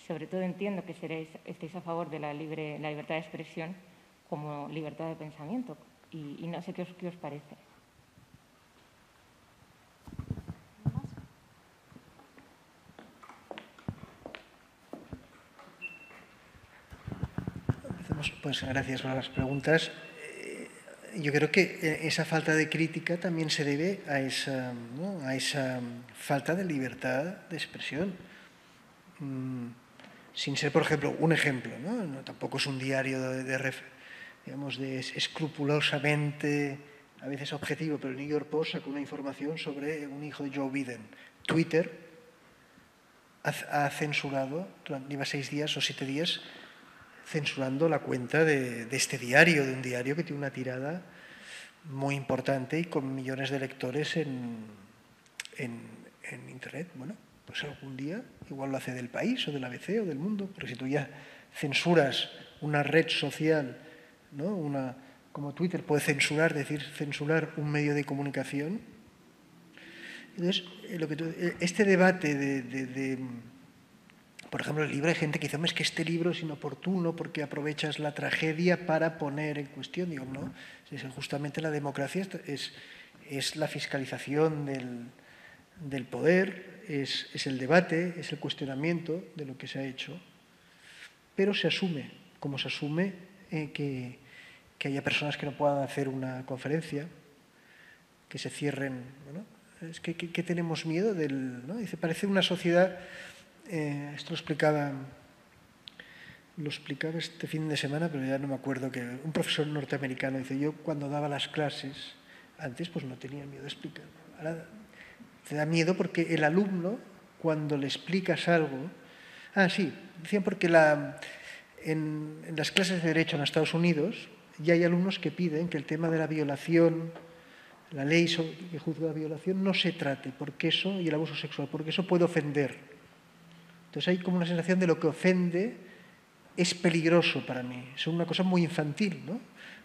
sobre todo entiendo que estéis a favor de la libertad de expresión como libertad de pensamiento. Y no sé qué os parece. Pues gracias por las preguntas. Yo creo que esa falta de crítica también se debe a esa falta de libertad de expresión. Sin ser, por ejemplo, un ejemplo, ¿no? Tampoco es un diario de escrupulosamente, a veces objetivo, pero el New York Post sacó una información sobre un hijo de Joe Biden. Twitter ha censurado, lleva 6 días o 7 días, censurando la cuenta de este diario, de un diario que tiene una tirada muy importante y con millones de lectores en Internet. Bueno, pues algún día igual lo hace del País o del ABC o del Mundo, porque si tú ya censuras una red social, ¿no? Como Twitter puede censurar, es decir, censurar un medio de comunicación. Entonces, este debate por ejemplo, el libro, hay gente que dice, es que este libro es inoportuno porque aprovechas la tragedia para poner en cuestión. Digo, no, justamente la democracia es la fiscalización del poder, es el debate, es el cuestionamiento de lo que se ha hecho, pero se asume, como se asume que haya personas que no puedan hacer una conferencia, que se cierren, ¿no? Es que tenemos miedo ¿no? Dice, parece una sociedad, esto lo explicaba este fin de semana, pero ya no me acuerdo, que un profesor norteamericano dice, yo cuando daba las clases, antes pues no tenía miedo de explicar. Ahora te da miedo porque el alumno, cuando le explicas algo... sí, decían porque en las clases de Derecho en Estados Unidos ya hay alumnos que piden que el tema de la violación, la ley que juzga la violación, no se trate, porque eso, y el abuso sexual, porque eso puede ofender. Entonces hay como una sensación de lo que ofende es peligroso para mí. Es una cosa muy infantil, ¿no?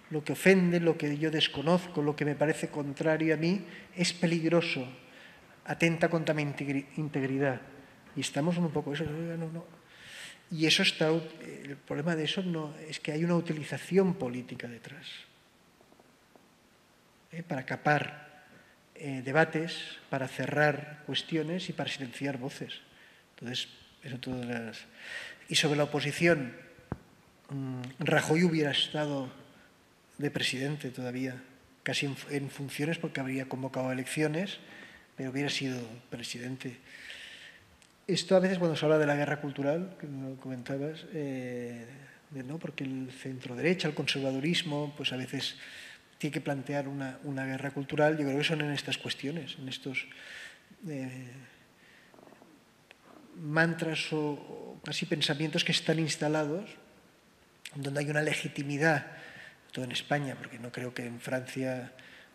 Lo que ofende, lo que yo desconozco, lo que me parece contrario a mí, es peligroso, atenta contra mi integridad. Y estamos un poco eso, no. Y eso está, el problema de eso es que hay una utilización política detrás, para capar debates, para cerrar cuestiones y para silenciar voces. Entonces, y sobre la oposición, Rajoy hubiera estado de presidente todavía, casi en funciones porque habría convocado elecciones, pero hubiera sido presidente. Esto a veces cuando se habla de la guerra cultural, que lo comentabas, ¿no? Porque el centro-derecha, el conservadurismo, pues a veces tiene que plantear una guerra cultural. Yo creo que son en estas cuestiones, en estos mantras o casi pensamientos que están instalados, donde hay una legitimidad, todo en España, porque no creo que en Francia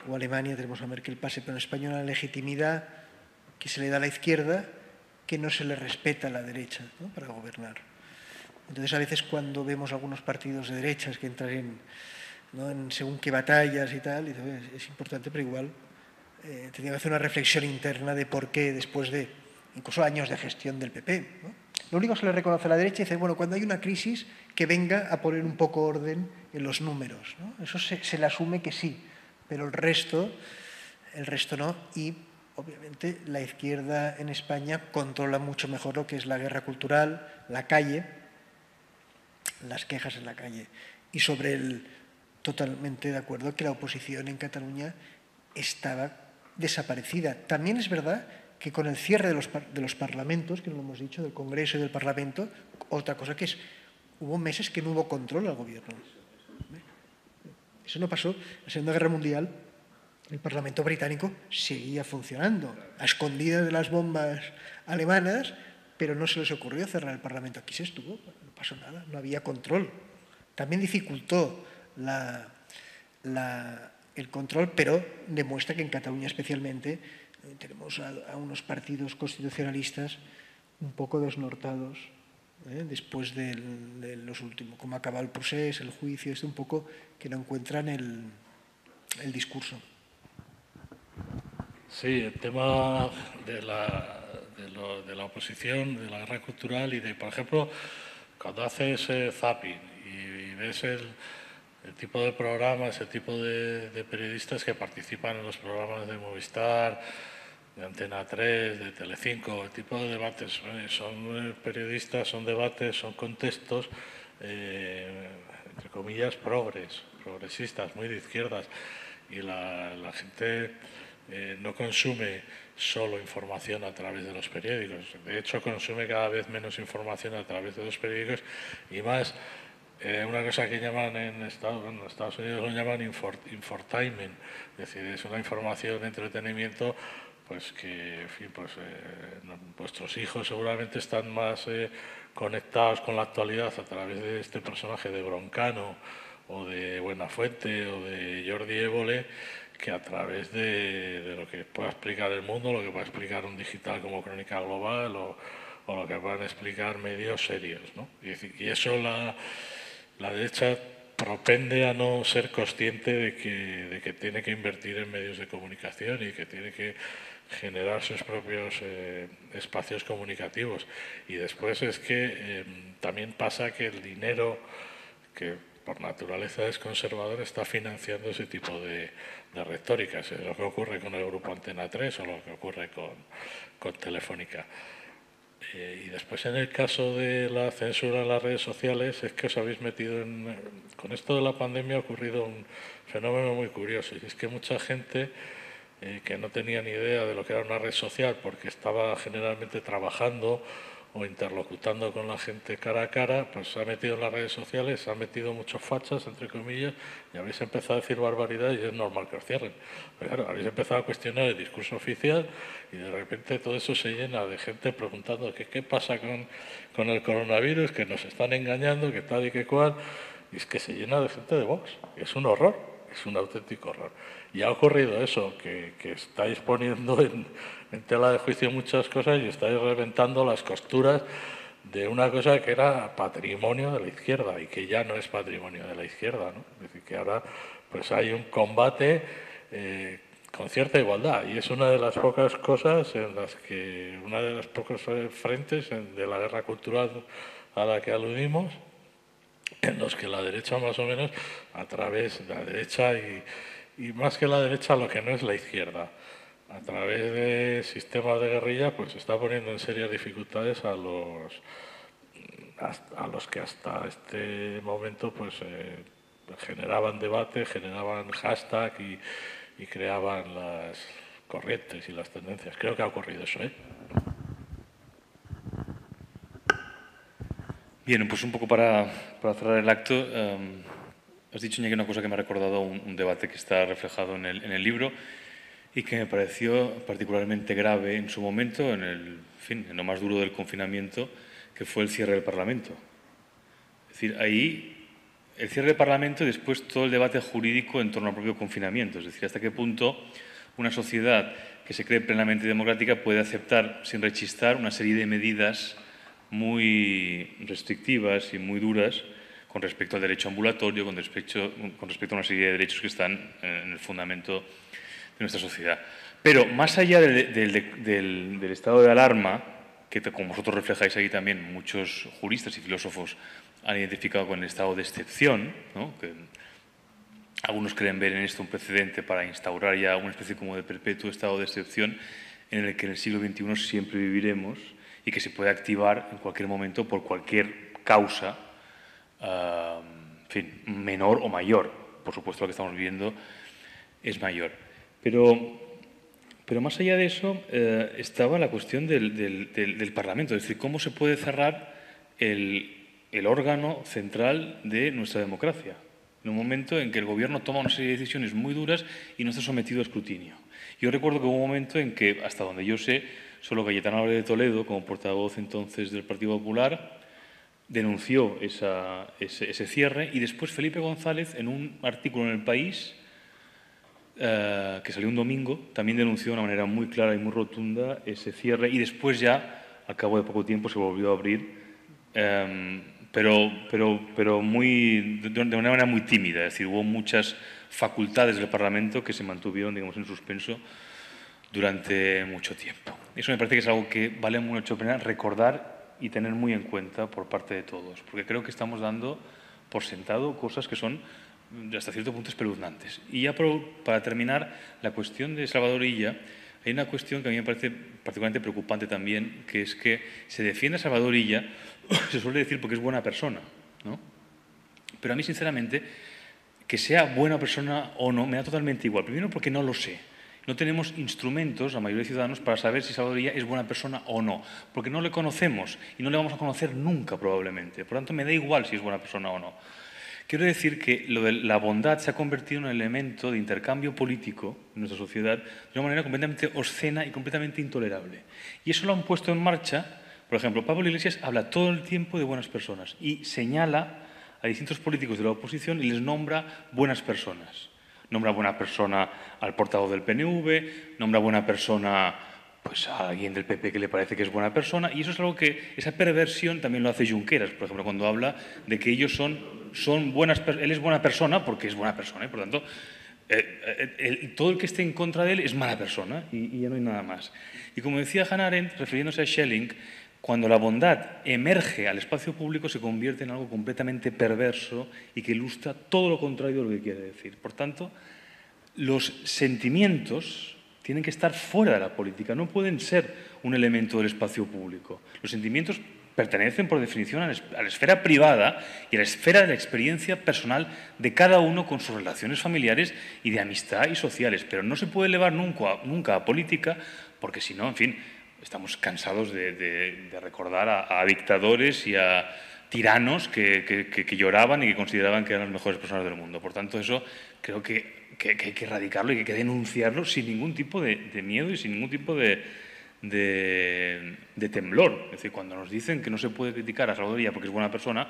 o Alemania tenemos a Merkel pase, pero en España una legitimidad que se le da a la izquierda que no se le respeta a la derecha, ¿no? Para gobernar. Entonces, a veces cuando vemos algunos partidos de derechas que entran en según qué batallas y tal, es importante, pero igual tendría que hacer una reflexión interna de por qué, después de incluso años de gestión del PP, ¿no? Lo único que se le reconoce a la derecha es decir, bueno, cuando hay una crisis, que venga a poner un poco orden en los números, ¿no? Eso se le asume que sí, pero el resto no. Y obviamente la izquierda en España controla mucho mejor lo que es la guerra cultural, la calle, las quejas en la calle. Y totalmente de acuerdo que la oposición en Cataluña estaba desaparecida. También es verdad que con el cierre de los parlamentos, que no lo hemos dicho, del Congreso y del Parlamento, otra cosa que hubo meses que no hubo control al gobierno. Eso no pasó. En la Segunda Guerra Mundial, el Parlamento británico seguía funcionando, a escondidas de las bombas alemanas, pero no se les ocurrió cerrar el Parlamento. Aquí se estuvo, no pasó nada, no había control. También dificultó el control, pero demuestra que en Cataluña especialmente tenemos a unos partidos constitucionalistas un poco desnortados, después de los últimos, como acaba el proceso, el juicio, un poco que no encuentran el discurso. Sí, el tema de la oposición, de la guerra cultural y por ejemplo, cuando haces zapping y ves el tipo de programas, el tipo de periodistas que participan en los programas de Movistar, de Antena 3, de Telecinco, el tipo de debates, son periodistas, son debates, son contextos, entre comillas, progresistas, muy de izquierdas, y la gente no consume solo información a través de los periódicos, de hecho consume cada vez menos información a través de los periódicos y más una cosa que llaman en Estados Unidos lo llaman infotainment, es decir, es una información, entretenimiento, pues que, en fin, pues vuestros hijos seguramente están más conectados con la actualidad a través de este personaje de Broncano o de Buenafuente o de Jordi Évole que a través de lo que pueda explicar el mundo, lo que pueda explicar un digital como Crónica Global o lo que puedan explicar medios serios, ¿no? Y eso la derecha propende a no ser consciente de que tiene que invertir en medios de comunicación y que tiene que generar sus propios espacios comunicativos. Y después es que también pasa que el dinero, que por naturaleza es conservador, está financiando ese tipo de retóricas. Es lo que ocurre con el grupo Antena 3 o lo que ocurre con Telefónica. Y después, en el caso de la censura en las redes sociales, es que os habéis metido con esto de la pandemia ha ocurrido un fenómeno muy curioso, y es que mucha gente que no tenía ni idea de lo que era una red social porque estaba generalmente trabajando o interlocutando con la gente cara a cara, pues se ha metido en las redes sociales, se han metido muchos fachas, entre comillas, y habéis empezado a decir barbaridades y es normal que os cierren. Pero claro, habéis empezado a cuestionar el discurso oficial y de repente todo eso se llena de gente preguntando que qué pasa con el coronavirus, que nos están engañando, que tal y que cual, y es que se llena de gente de Vox. Es un horror, es un auténtico horror. Y ha ocurrido eso, que estáis poniendo en tela de juicio muchas cosas y estáis reventando las costuras de una cosa que era patrimonio de la izquierda y que ya no es patrimonio de la izquierda, ¿no? Es decir, que ahora pues hay un combate con cierta igualdad, y es una de las pocas cosas en las que, una de las pocos frentes de la guerra cultural a la que aludimos, en los que la derecha más o menos, a través de la derecha y más que la derecha, lo que no es la izquierda, a través de sistemas de guerrilla, pues está poniendo en serias dificultades a los que hasta este momento pues generaban debate, generaban hashtag y creaban las corrientes y las tendencias. Creo que ha ocurrido eso, ¿eh? Bien, pues un poco para cerrar el acto, has dicho, Iñaki, una cosa que me ha recordado un debate que está reflejado en el libro y que me pareció particularmente grave en su momento, en lo más duro del confinamiento, que fue el cierre del Parlamento. Es decir, ahí el cierre del Parlamento y después todo el debate jurídico en torno al propio confinamiento. Es decir, hasta qué punto una sociedad que se cree plenamente democrática puede aceptar sin rechistar una serie de medidas muy restrictivas y muy duras con respecto al derecho ambulatorio, con respecto a una serie de derechos que están en el fundamento de nuestra sociedad. Pero más allá del estado de alarma, que como vosotros reflejáis ahí también, muchos juristas y filósofos han identificado con el estado de excepción, ¿no? Que algunos creen ver en esto un precedente para instaurar ya una especie como de perpetuo estado de excepción en el que en el siglo XXI siempre viviremos y que se puede activar en cualquier momento por cualquier causa, menor o mayor. Por supuesto, lo que estamos viviendo es mayor. Pero más allá de eso, estaba la cuestión del Parlamento, es decir, cómo se puede cerrar el órgano central de nuestra democracia, en un momento en que el Gobierno toma una serie de decisiones muy duras y no está sometido a escrutinio. Yo recuerdo que hubo un momento en que, hasta donde yo sé, solo Cayetano Álvarez de Toledo, como portavoz entonces del Partido Popular, denunció ese cierre, y después Felipe González, en un artículo en El País, que salió un domingo, también denunció de una manera muy clara y muy rotunda ese cierre, y después ya, al cabo de poco tiempo, se volvió a abrir, pero de una manera muy tímida. Es decir, hubo muchas facultades del Parlamento que se mantuvieron, digamos, en suspenso durante mucho tiempo. Eso me parece que es algo que vale mucho pena recordar y tener muy en cuenta por parte de todos, porque creo que estamos dando por sentado cosas que son hasta cierto punto espeluznantes. Y ya para terminar, la cuestión de Salvador Illa, hay una cuestión que a mí me parece particularmente preocupante también, que es que se defiende a Salvador Illa, se suele decir porque es buena persona, ¿no? Pero a mí, sinceramente, que sea buena persona o no, me da totalmente igual. Primero porque no lo sé. No tenemos instrumentos, la mayoría de ciudadanos, para saber si Salvador Illa es buena persona o no, porque no le conocemos y no le vamos a conocer nunca, probablemente. Por lo tanto, me da igual si es buena persona o no. Quiero decir que lo de la bondad se ha convertido en un elemento de intercambio político en nuestra sociedad de una manera completamente obscena y completamente intolerable. Y eso lo han puesto en marcha. Por ejemplo, Pablo Iglesias habla todo el tiempo de buenas personas y señala a distintos políticos de la oposición y les nombra buenas personas. Nombra buena persona al portavoz del PNV, nombra buena persona pues a alguien del PP que le parece que es buena persona, y eso es algo que, esa perversión también lo hace Junqueras, por ejemplo, cuando habla de que ellos son buenas, él es buena persona porque es buena persona, y por tanto, todo el que esté en contra de él es mala persona, y ya no hay nada más. Y como decía Hannah Arendt, refiriéndose a Schelling, cuando la bondad emerge al espacio público se convierte en algo completamente perverso y que ilustra todo lo contrario de lo que quiere decir. Por tanto, los sentimientos tienen que estar fuera de la política, no pueden ser un elemento del espacio público. Los sentimientos pertenecen, por definición, a la esfera privada y a la esfera de la experiencia personal de cada uno con sus relaciones familiares y de amistad y sociales, pero no se puede elevar nunca a política, porque si no, en fin, estamos cansados de recordar a dictadores y a tiranos que lloraban y que consideraban que eran las mejores personas del mundo. Por tanto, eso creo que hay que erradicarlo y que hay que denunciarlo sin ningún tipo de miedo y sin ningún tipo de temblor. Es decir, cuando nos dicen que no se puede criticar a Salvador Illa porque es buena persona,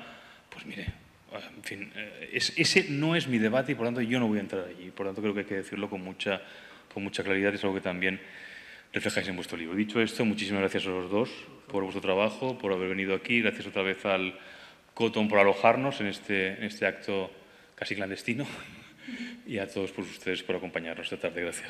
pues mire, en fin, ese no es mi debate y por tanto yo no voy a entrar allí. Por tanto, creo que hay que decirlo con mucha claridad y es algo que también reflejáis en vuestro libro. Dicho esto, muchísimas gracias a los dos por vuestro trabajo, por haber venido aquí. Gracias otra vez al Cotton por alojarnos en este acto casi clandestino y a todos por ustedes por acompañarnos esta tarde. Gracias.